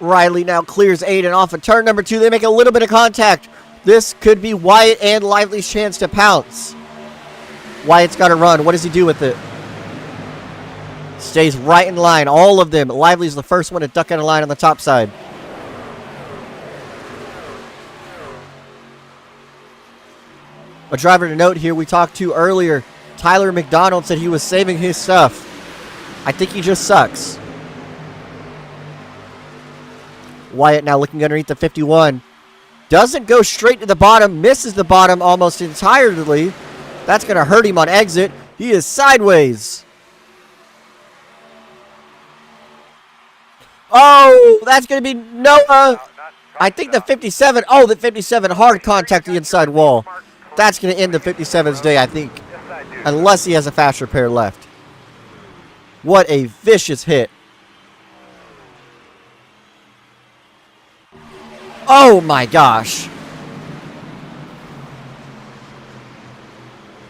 Riley now clears Aiden off of turn number 2. They make a little bit of contact. This could be Wyatt and Lively's chance to pounce. Wyatt's got to run. What does he do with it? Stays right in line. All of them. Lively's the first one to duck out of line on the top side. A driver to note here we talked to earlier, Tyler McDonald, said he was saving his stuff. I think he just sucks. Wyatt now looking underneath the 51. Doesn't go straight to the bottom. Misses the bottom almost entirely. That's going to hurt him on exit. He is sideways. Oh, that's going to be Noah. I think the 57. Oh, the 57 hard contact the inside wall. That's going to end the 57's day, I think. Unless he has a fast repair left. What a vicious hit. Oh my gosh.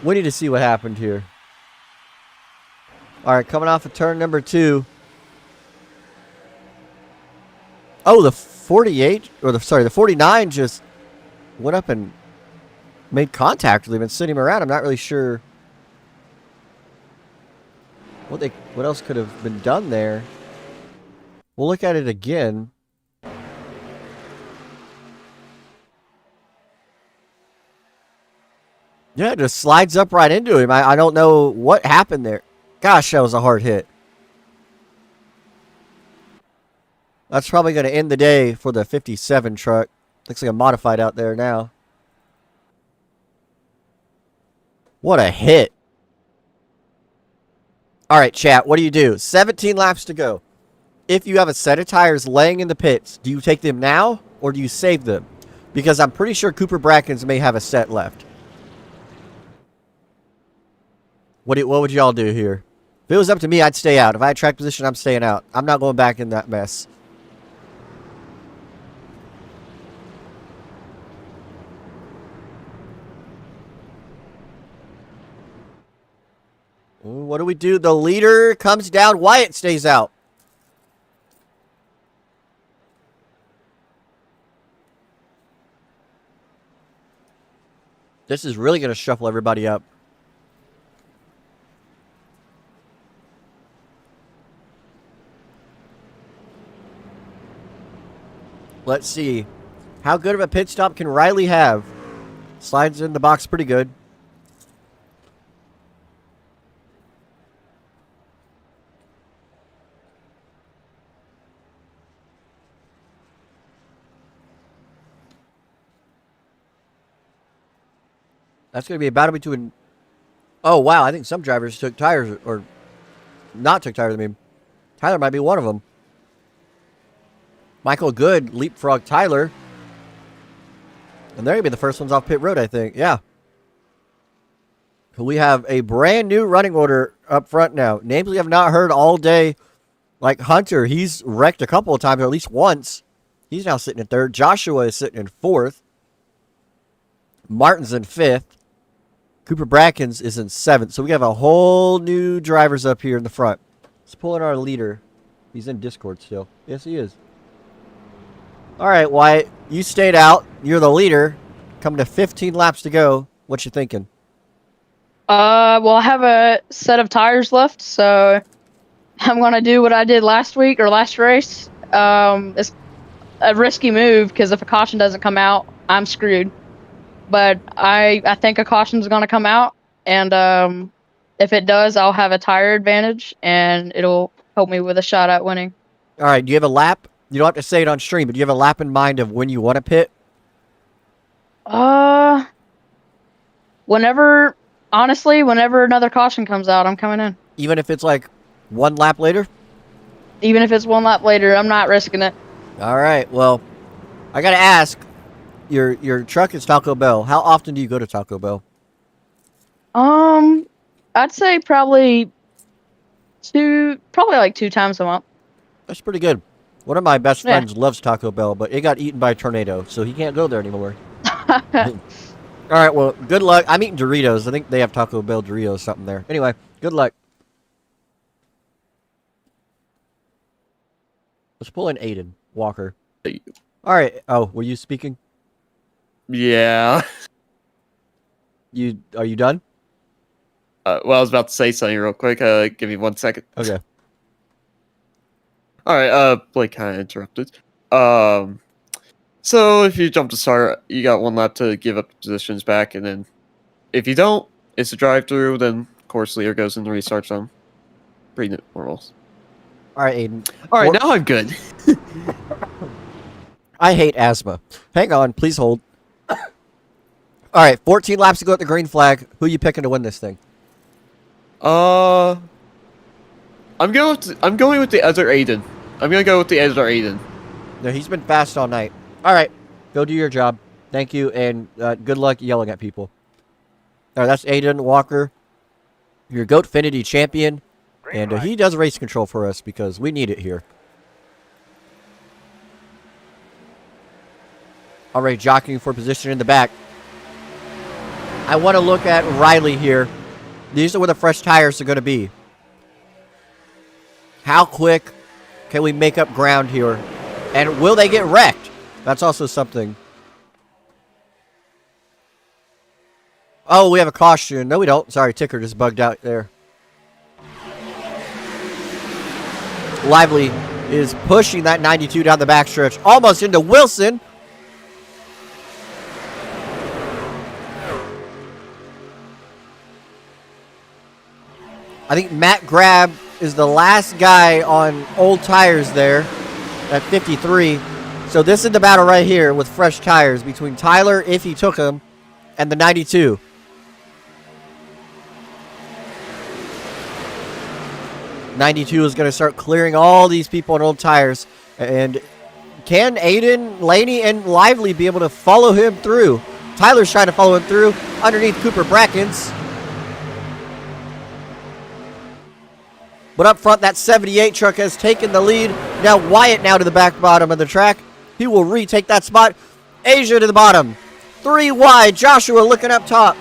We need to see what happened here. All right, coming off of turn number 2. Oh, the 48, or the 49 just went up and made contact with him and sent him around. I'm not really sure what else could have been done there. We'll look at it again. Yeah, it just slides up right into him. I don't know what happened there. Gosh, that was a hard hit. That's probably going to end the day for the 57 truck. Looks like a modified out there now. What a hit. All right, chat, what do you do? 17 laps to go. If you have a set of tires laying in the pits, do you take them now or do you save them? Because I'm pretty sure Cooper Brackens may have a set left. What would y'all do here? If it was up to me, I'd stay out. If I had track position, I'm staying out. I'm not going back in that mess. Ooh, what do we do? The leader comes down. Wyatt stays out. This is really going to shuffle everybody up. Let's see. How good of a pit stop can Riley have? Slides in the box pretty good. That's going to be a battle between... Oh, wow. I think some drivers took tires, or not took tires. I mean, Tyler might be one of them. Michael Good leapfrog Tyler. And they're going to be the first ones off pit road, I think. Yeah. We have a brand new running order up front now. Names we have not heard all day. Like Hunter, he's wrecked a couple of times, or at least once. He's now sitting in 3rd. Joshua is sitting in 4th. Martin's in 5th. Cooper Brackens is in 7th. So we have a whole new drivers up here in the front. Let's pull in our leader. He's in Discord still. Yes, he is. All right, Wyatt. You stayed out. You're the leader. Coming to 15 laps to go. What you thinking? Well, I have a set of tires left, so I'm going to do what I did last week or last race. It's a risky move because if a caution doesn't come out, I'm screwed. But I think a caution is going to come out, and if it does, I'll have a tire advantage, and it'll help me with a shot at winning. All right, do you have a lap? You don't have to say it on stream, but do you have a lap in mind of when you want to pit? Honestly, whenever another caution comes out, I'm coming in. Even if it's like one lap later? Even if it's one lap later, I'm not risking it. All right, well, I got to ask, your truck is Taco Bell. How often do you go to Taco Bell? I'd say probably like 2 times a month. That's pretty good. One of my best Yeah. friends loves Taco Bell, but it got eaten by a tornado, so he can't go there anymore. All right, well, good luck. I'm eating Doritos. I think they have Taco Bell Doritos something there. Anyway, good luck. Let's pull in Aiden Walker. All right. Oh, were you speaking? Yeah. Are you done? Well, I was about to say something real quick. Give me 1 second. Okay. All right. Blake kind of interrupted. So if you jump to start, you got 1 lap to give up positions back, and then if you don't, it's a drive-through. Then of course leader goes in the restart zone. Pretty normal. All right, Aiden. All right, now I'm good. I hate asthma. Hang on, please hold. All right, 14 laps to go at the green flag. Who you picking to win this thing? I'm going with the other Aiden. I'm gonna go with the other Aiden. No, he's been fast all night. All right, go do your job. Thank you, and good luck yelling at people. All right, that's Aiden Walker, your GOATfinity champion, and he does race control for us because we need it here. All right, jockeying for position in the back. I want to look at Riley here. These are where the fresh tires are going to be. How quick can we make up ground here? And will they get wrecked? That's also something. Oh, we have a caution. No, we don't. Sorry, ticker just bugged out there. Lively is pushing that 92 down the backstretch. Almost into Wilson. I think Matt Grab is the last guy on old tires there at 53. So this is the battle right here with fresh tires between Tyler, if he took them, and the 92. '92 is going to start clearing all these people on old tires. And can Aiden, Laney, and Lively be able to follow him through? Tyler's trying to follow him through underneath Cooper Brackens. But up front, that 78 truck has taken the lead. Now Wyatt now to the back bottom of the track. He will retake that spot. Asia to the bottom. 3 wide. Joshua looking up top.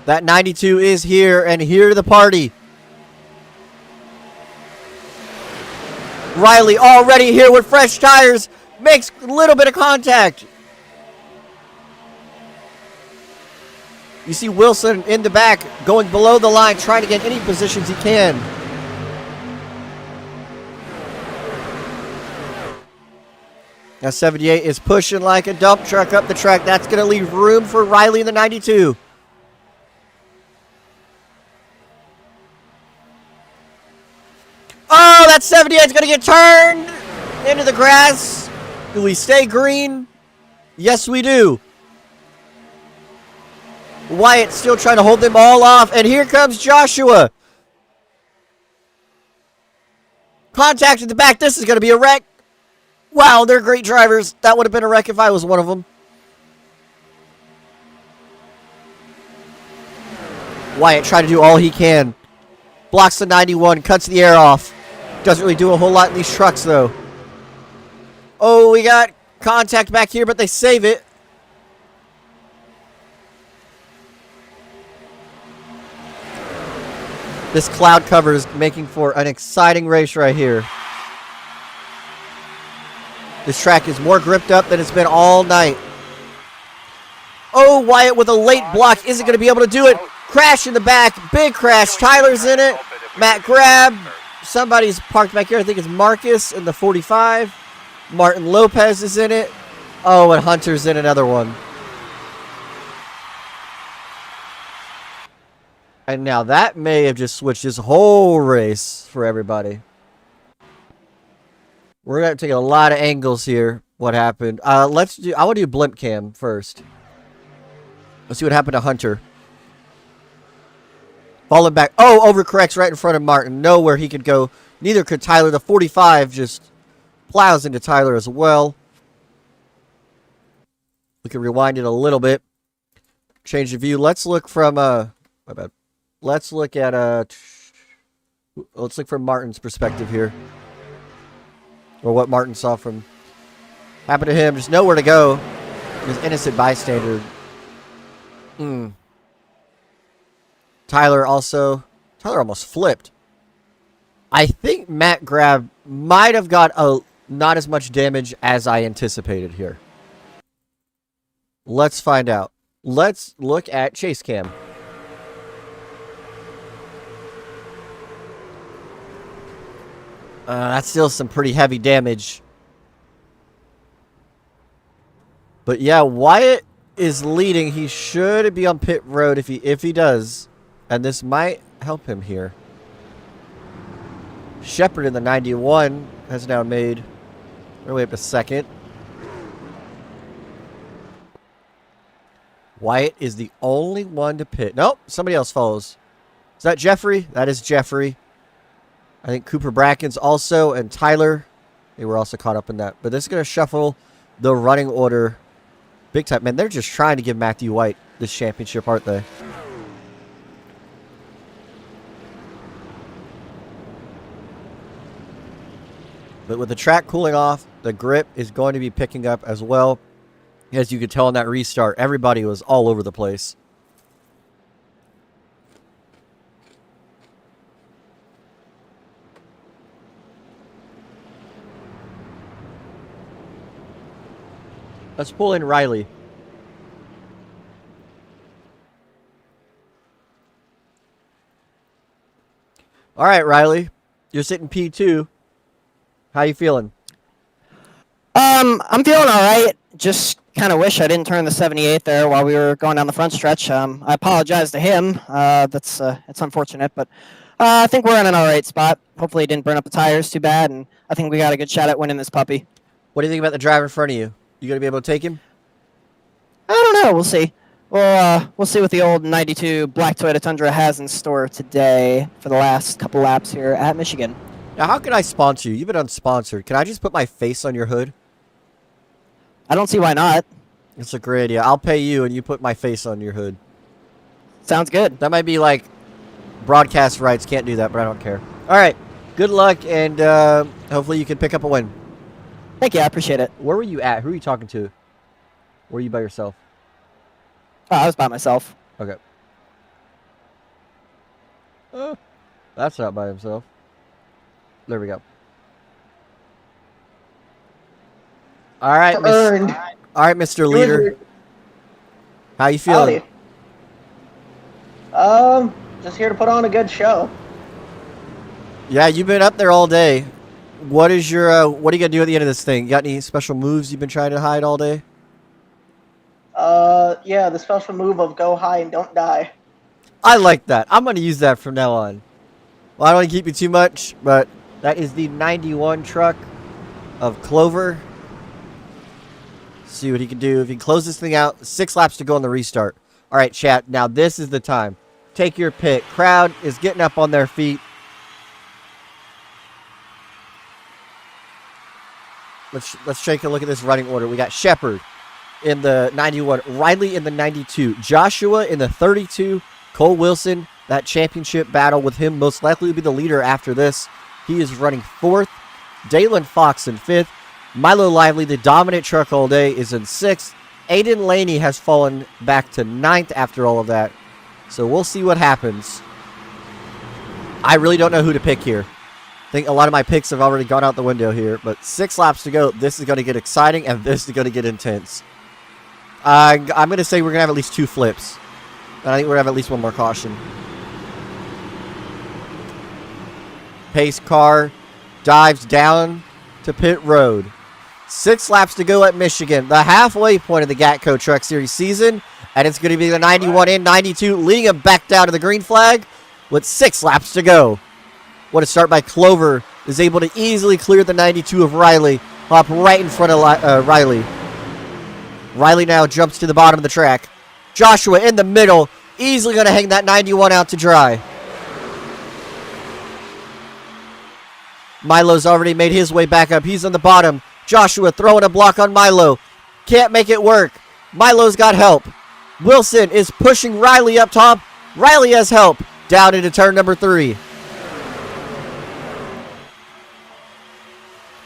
That 92 is here and here to the party. Riley already here with fresh tires. Makes a little bit of contact. You see Wilson in the back, going below the line, trying to get any positions he can. Now 78 is pushing like a dump truck up the track. That's going to leave room for Riley in the 92. Oh, that 78 is going to get turned into the grass. Do we stay green? Yes, we do. Wyatt still trying to hold them all off, and here comes Joshua. Contact at the back. This is going to be a wreck. Wow, they're great drivers. That would have been a wreck if I was one of them. Wyatt trying to do all he can. Blocks the 91, cuts the air off. Doesn't really do a whole lot in these trucks, though. Oh, we got contact back here, but they save it. This cloud cover is making for an exciting race right here. This track is more gripped up than it's been all night. Oh, Wyatt with a late block isn't going to be able to do it. Crash in the back. Big crash. Tyler's in it. Matt Grab. Somebody's parked back here. I think it's Marcus in the 45. Martin Lopez is in it. Oh, and Hunter's in another one. And now that may have just switched this whole race for everybody. We're going to take a lot of angles here. What happened? I want to do blimp cam first. Let's see what happened to Hunter. Falling back. Oh, overcorrects right in front of Martin. Nowhere he could go. Neither could Tyler. The 45 just plows into Tyler as well. We can rewind it a little bit. Change the view. Let's look from my bad. Let's look at let's look from Martin's perspective here. Or what Martin saw from happened to him. Just nowhere to go. His innocent bystander. Tyler almost flipped. I think Matt Grab might have got not as much damage as I anticipated here. Let's find out. Let's look at chase cam. That's still some pretty heavy damage. But yeah, Wyatt is leading. He should be on pit road if he does. And this might help him here. Shepard in the 91 has now made their way up to second. Wyatt is the only one to pit. Nope, somebody else follows. Is that Jeffrey? That is Jeffrey. I think Cooper Bracken's also, and Tyler. They were also caught up in that. But this is going to shuffle the running order big time. Man, they're just trying to give Matthew White this championship, aren't they? But with the track cooling off, the grip is going to be picking up as well. As you could tell in that restart, everybody was all over the place. Let's pull in Riley. All right, Riley. You're sitting P2. How you feeling? I'm feeling all right. Just kind of wish I didn't turn the 78 there while we were going down the front stretch. I apologize to him. It's unfortunate, but I think we're in an all right spot. Hopefully, he didn't burn up the tires too bad, and I think we got a good shot at winning this puppy. What do you think about the driver in front of you? You gonna be able to take him? I don't know. We'll see. We'll see what the old 92 black Toyota Tundra has in store today for the last couple laps here at Michigan. Now, how can I sponsor you? You've been unsponsored. Can I just put my face on your hood? I don't see why not. It's a great idea. I'll pay you and you put my face on your hood. Sounds good. That might be like broadcast rights. Can't do that, but I don't care. All right. Good luck, and hopefully you can pick up a win. Thank you. I appreciate it. Where were you at? Who are you talking to? Were you by yourself? Oh, I was by myself. Okay. That's not by himself. There we go. All right, all right, Mr. Leader. How you feeling? Howdy. Just here to put on a good show. Yeah, you've been up there all day. What is your what are you gonna do at the end of this thing? You got any special moves you've been trying to hide all day? Yeah, the special move of go high and don't die. I like that. I'm gonna use that from now on. Well, I don't want to keep you too much, but that is the 91 truck of Clover. See what he can do. If he can close this thing out, 6 laps to go on the restart. All right, chat. Now this is the time. Take your pick. Crowd is getting up on their feet. Let's take a look at this running order. We got Shepard in the 91, Riley in the 92, Joshua in the 32, Cole Wilson, that championship battle with him most likely to be the leader after this. He is running 4th. Dalen Fox in 5th. Milo Lively, the dominant truck all day, is in 6th. Aiden Laney has fallen back to 9th after all of that. So we'll see what happens. I really don't know who to pick here. I think a lot of my picks have already gone out the window here, but 6 laps to go. This is going to get exciting, and this is going to get intense. I'm going to say we're going to have at least 2 flips. And I think we're going to have at least 1 more caution. Pace car dives down to pit road. 6 laps to go at Michigan, the halfway point of the Gatco Truck Series season. And it's going to be the 91 and 92 leading him back down to the green flag with 6 laps to go. What a start by Clover. Is able to easily clear the 92 of Riley. Hop right in front of Riley. Riley now jumps to the bottom of the track. Joshua in the middle. Easily going to hang that 91 out to dry. Milo's already made his way back up. He's on the bottom. Joshua throwing a block on Milo. Can't make it work. Milo's got help. Wilson is pushing Riley up top. Riley has help. Down into turn number 3.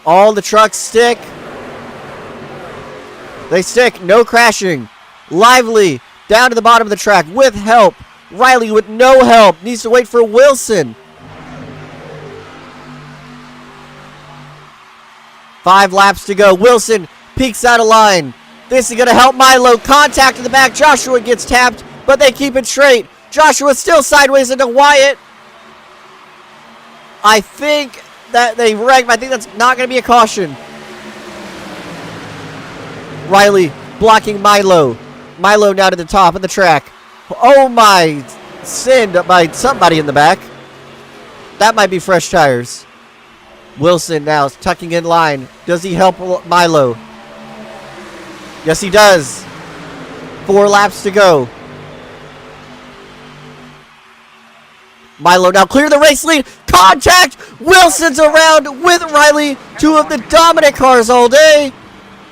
All the trucks stick. They stick. No crashing. Lively down to the bottom of the track with help. Riley with no help. Needs to wait for Wilson. 5 laps to go. Wilson peeks out of line. This is going to help Milo. Contact in the back. Joshua gets tapped, but they keep it straight. Joshua still sideways into Wyatt. I think that they wrecked. I think that's not going to be a caution. Riley blocking Milo. Milo now to the top of the track. Oh my, sinned by somebody in the back. That might be fresh tires. Wilson now is tucking in line. Does he help Milo? Yes, he does. 4 laps to go. Milo now clear the race lead. Contact! Wilson's around with Riley. 2 of the dominant cars all day.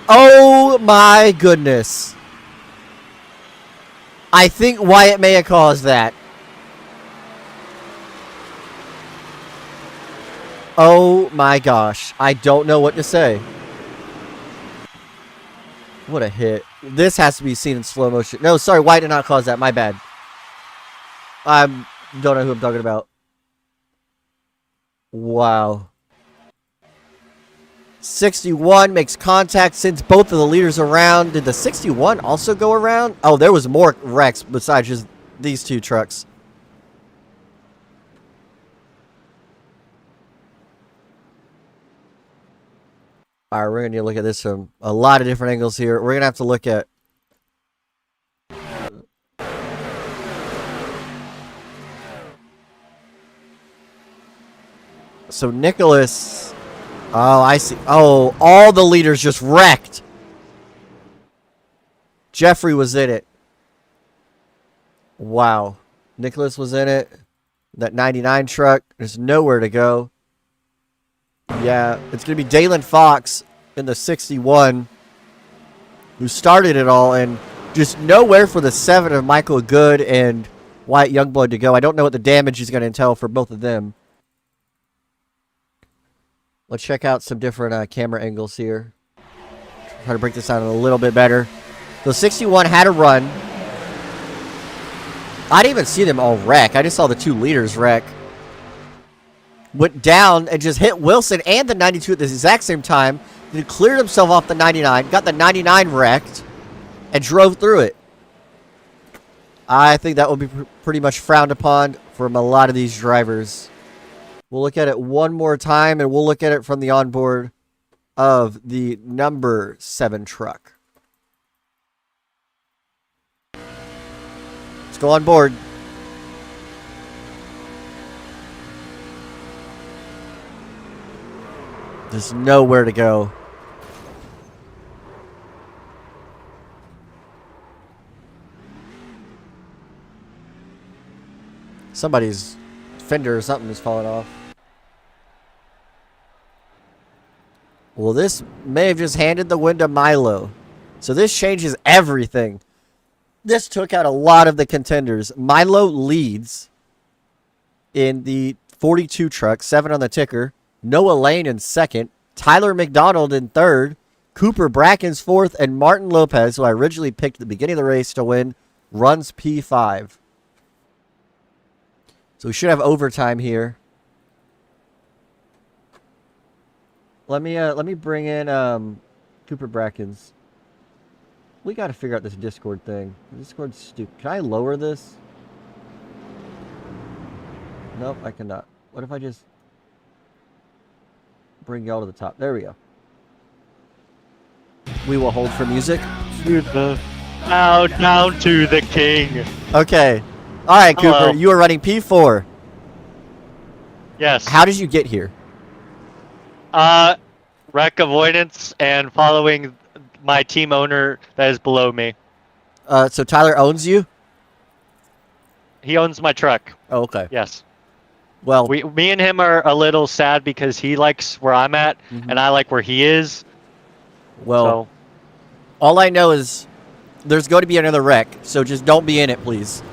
Oh my goodness. I think Wyatt may have caused that. Oh my gosh. I don't know what to say. What a hit. This has to be seen in slow motion. No, sorry, Wyatt did not cause that. My bad. I don't know who I'm talking about. Wow. 61 makes contact, sends both of the leaders around. Did the 61 also go around? Oh, there was more wrecks besides just these 2 trucks. All right, we're going to look at this from a lot of different angles here. We're going to have to look at... So Nicholas... Oh, I see. Oh, all the leaders just wrecked. Jeffrey was in it. Wow. Nicholas was in it. That 99 truck. There's nowhere to go. Yeah, it's going to be Dalen Fox in the 61 who started it all, and just nowhere for the 7 of Michael Good and Wyatt Youngblood to go. I don't know what the damage is going to entail for both of them. Let's check out some different camera angles here. Try to break this down a little bit better. So 61 had a run. I didn't even see them all wreck. I just saw the 2 leaders wreck. Went down and just hit Wilson and the 92 at the exact same time. Then cleared himself off the 99. Got the 99 wrecked. And drove through it. I think that would be pretty much frowned upon from a lot of these drivers. We'll look at it one more time, and we'll look at it from the onboard of the number 7 truck. Let's go on board. There's nowhere to go. Somebody's fender or something is falling off. Well, this may have just handed the win to Milo. So this changes everything. This took out a lot of the contenders. Milo leads in the 42 truck, 7 on the ticker. Noah Lane in 2nd. Tyler McDonald in 3rd. Cooper Bracken's 4th. And Martin Lopez, who I originally picked at the beginning of the race to win, runs P5. So we should have overtime here. Let me bring in Cooper Brackens. We got to figure out this Discord thing. Discord's stupid. Can I lower this? Nope, I cannot. What if I just bring y'all to the top? There we go. We will hold for music. Bow down to the king. Okay. All right, Hello. Cooper. You are running P4. Yes. How did you get here? Wreck avoidance and following my team owner that is below me. So Tyler owns you? He owns my truck. Oh, okay. Yes. Well, me and him are a little sad because he likes where I'm at and I like where he is. Well, So, all I know is there's going to be another wreck. So just don't be in it, please.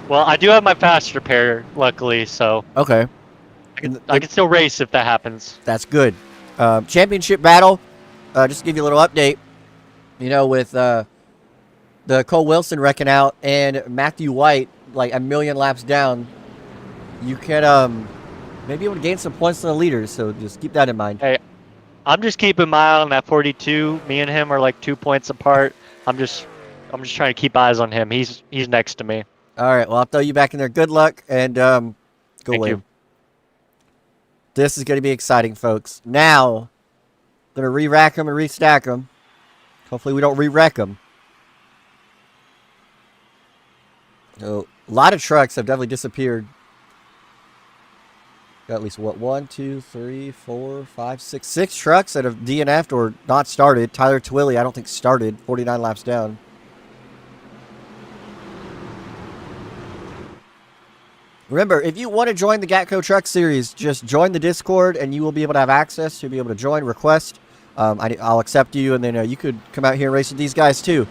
Well, I do have my fast repair, luckily, so Okay. I can still race if that happens. That's good. Championship battle. Just to give you a little update. With the Cole Wilson wrecking out and Matthew White like a million laps down, you can maybe able to gain some points on the leaders. So just keep that in mind. Hey, I'm just keeping my eye on that 42. Me and him are like 2 points apart. I'm just trying to keep eyes on him. He's next to me. All right. Well, I'll throw you back in there. Good luck and go Thank win. you. This is going to be exciting, folks. Now, going to re-rack them and restack them. Hopefully we don't re-wreck them. So, a lot of trucks have definitely disappeared. Got at least, what, 1, 2, 3, 4, 5, 6. 6 trucks that have DNF'd or not started. Tyler Twilley, I don't think started. 49 laps down. Remember, if you want to join the Gatco Truck Series, just join the Discord and you will be able to have access. You'll be able to join, request. I'll accept you, and then you could come out here and race with these guys too.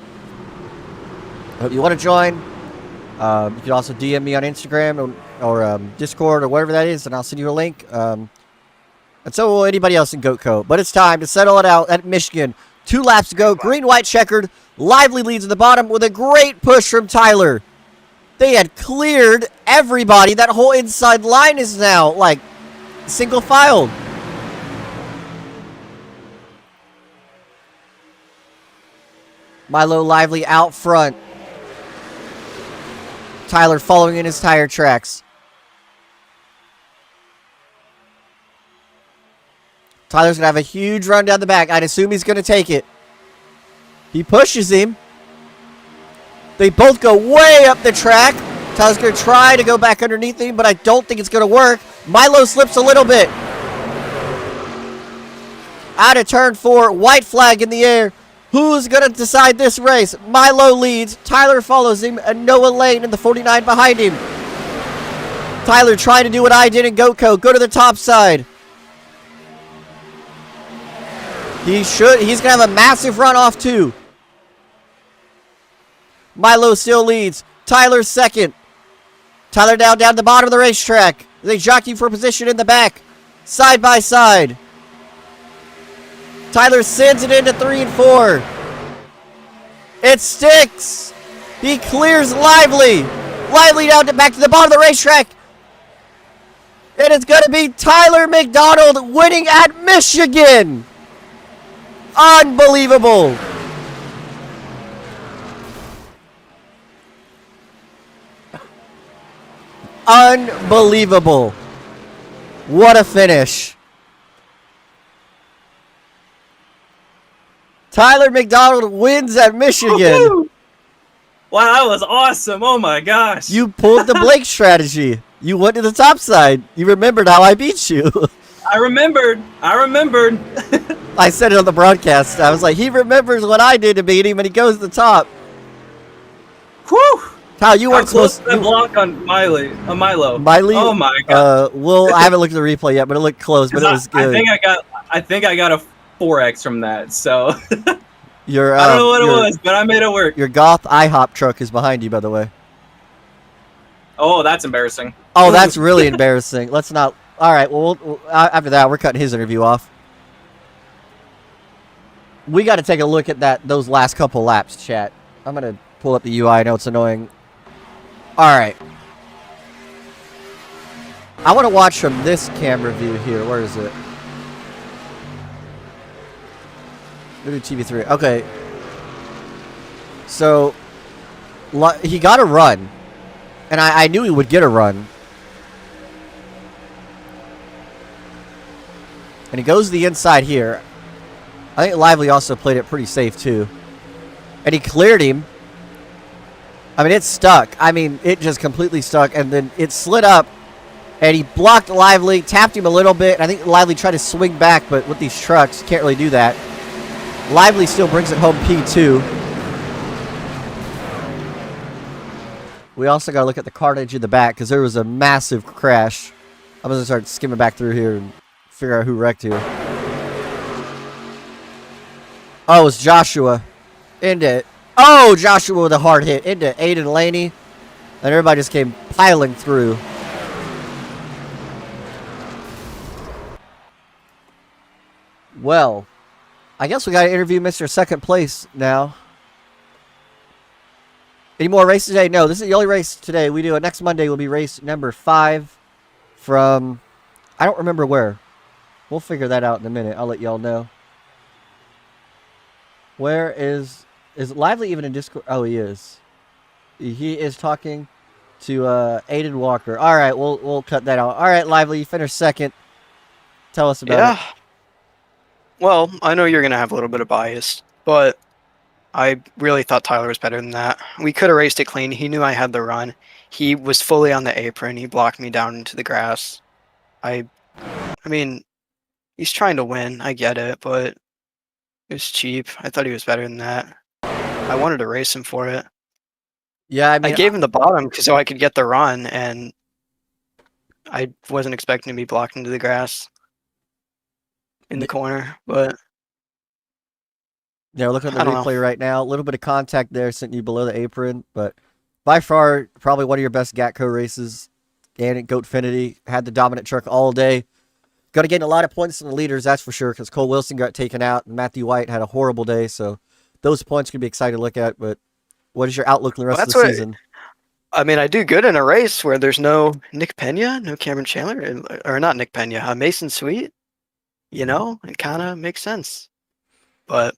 If you want to join, you can also DM me on Instagram or Discord or whatever that is, and I'll send you a link. And so will anybody else in Gatco. But it's time to settle it out at Michigan. 2 laps to go. Green-white checkered. Lively leads at the bottom with a great push from Tyler. They had cleared everybody. That whole inside line is now, like, single-filed. Milo Lively out front. Tyler following in his tire tracks. Tyler's going to have a huge run down the back. I'd assume he's going to take it. He pushes him. They both go way up the track. Tyler's going to try to go back underneath him, but I don't think it's going to work. Milo slips a little bit. Out of turn 4, white flag in the air. Who's going to decide this race? Milo leads. Tyler follows him, and Noah Lane in the 49 behind him. Tyler trying to do what I did in Gatco. Go to the top side. He's going to have a massive run off too. Milo still leads. Tyler second. Tyler down the bottom of the racetrack. They jockey for position in the back. Side by side. Tyler sends it into 3 and 4. It sticks. He clears Lively. Lively down back to the bottom of the racetrack. And it's going to be Tyler McDonald winning at Michigan. Unbelievable. Unbelievable. What a finish. Tyler McDonald wins at Michigan. Woo-hoo! Wow, that was awesome. Oh my gosh. You pulled the Blake strategy. You went to the top side. You remembered how I beat you. I remembered. I said it on the broadcast. I was like, he remembers what I did to beat him, and he goes to the top. Whew. How you weren't close supposed to that block on Milo. Miley? Oh my god. I haven't looked at the replay yet, but it looked close, but it was good. I think I got a 4x from that. So Your, I don't know what it was, but I made it work. Your Goth IHOP truck is behind you, by the way. Oh, that's embarrassing. Oh, that's really embarrassing. Let's not. All right. Well, after that, we're cutting his interview off. We got to take a look at those last couple laps, chat. I'm gonna pull up the UI. I know it's annoying. All right. I want to watch from this camera view here. Where is it? Go to TV3. Okay. So, he got a run. And I knew he would get a run. And he goes the inside here. I think Lively also played it pretty safe too. And he cleared him. I mean, it stuck. I mean, it just completely stuck. And then it slid up. And he blocked Lively, tapped him a little bit. I think Lively tried to swing back, but with these trucks, you can't really do that. Lively still brings it home P2. We also got to look at the carnage in the back because there was a massive crash. I'm going to start skimming back through here and figure out who wrecked here. Oh, it was Joshua. into, oh, Joshua with a hard hit into Aiden Laney. And everybody just came piling through. Well, I guess we got to interview Mr. Second Place now. Any more races today? No, this is the only race today. We do it next Monday will be race number 5 from, I don't remember where. We'll figure that out in a minute. I'll let y'all know. Where is Lively even in Discord? Oh, he is. He is talking to Aiden Walker. All right, we'll cut that out. All right, Lively, you finished second. Tell us about it. Well, I know you're going to have a little bit of bias, but I really thought Tyler was better than that. We could have raced it clean. He knew I had the run. He was fully on the apron. He blocked me down into the grass. I mean, he's trying to win. I get it, but it was cheap. I thought he was better than that. I wanted to race him for it. Yeah, I mean, I gave him the bottom so I could get the run, and I wasn't expecting to be blocked into the grass in the corner, but yeah, we're looking at the I don't replay right now. A little bit of contact there sent you below the apron, but by far, probably one of your best Gatco races. And at Goatfinity had the dominant truck all day. Got to get a lot of points from the leaders, that's for sure, because Cole Wilson got taken out and Matthew White had a horrible day, so those points could be exciting to look at, but what is your outlook in the rest of the season? I mean, I do good in a race where there's no Nick Pena, no Cameron Chandler, or not Nick Pena, Mason Sweet. You know, it kind of makes sense. But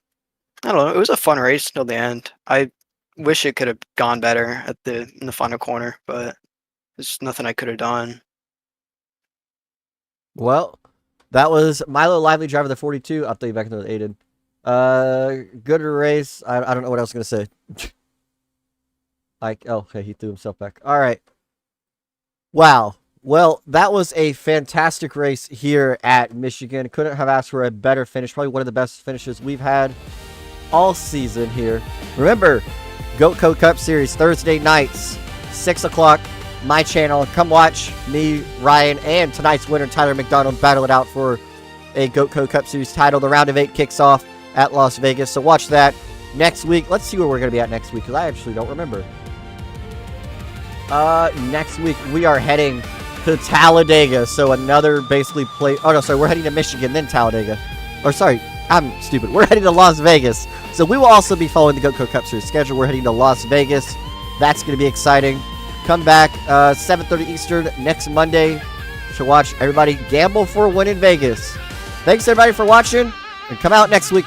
I don't know. It was a fun race till the end. I wish it could have gone better in the final corner, but there's nothing I could have done. Well, that was Milo Lively, driver of the 42. I'll throw you back into the Aiden. Good race. I don't know what else I was going to say. Okay, he threw himself back. All right. Wow. Well, that was a fantastic race here at Michigan. Couldn't have asked for a better finish. Probably one of the best finishes we've had all season here. Remember, Gatco Cup Series, Thursday nights, 6 o'clock, my channel. Come watch me, Ryan, and tonight's winner, Tyler McDonald, battle it out for a Gatco Cup Series title. The round of 8 kicks off at Las Vegas, so watch that next week. Let's see where we're going to be at next week, because I actually don't remember. Next week, we are heading to Talladega, so another basically we're heading to Michigan, then Talladega. Or sorry, I'm stupid. We're heading to Las Vegas, so we will also be following the Gatco Cup Series schedule. We're heading to Las Vegas. That's going to be exciting. Come back 7:30 Eastern next Monday to watch everybody gamble for a win in Vegas. Thanks everybody for watching, and come out next week.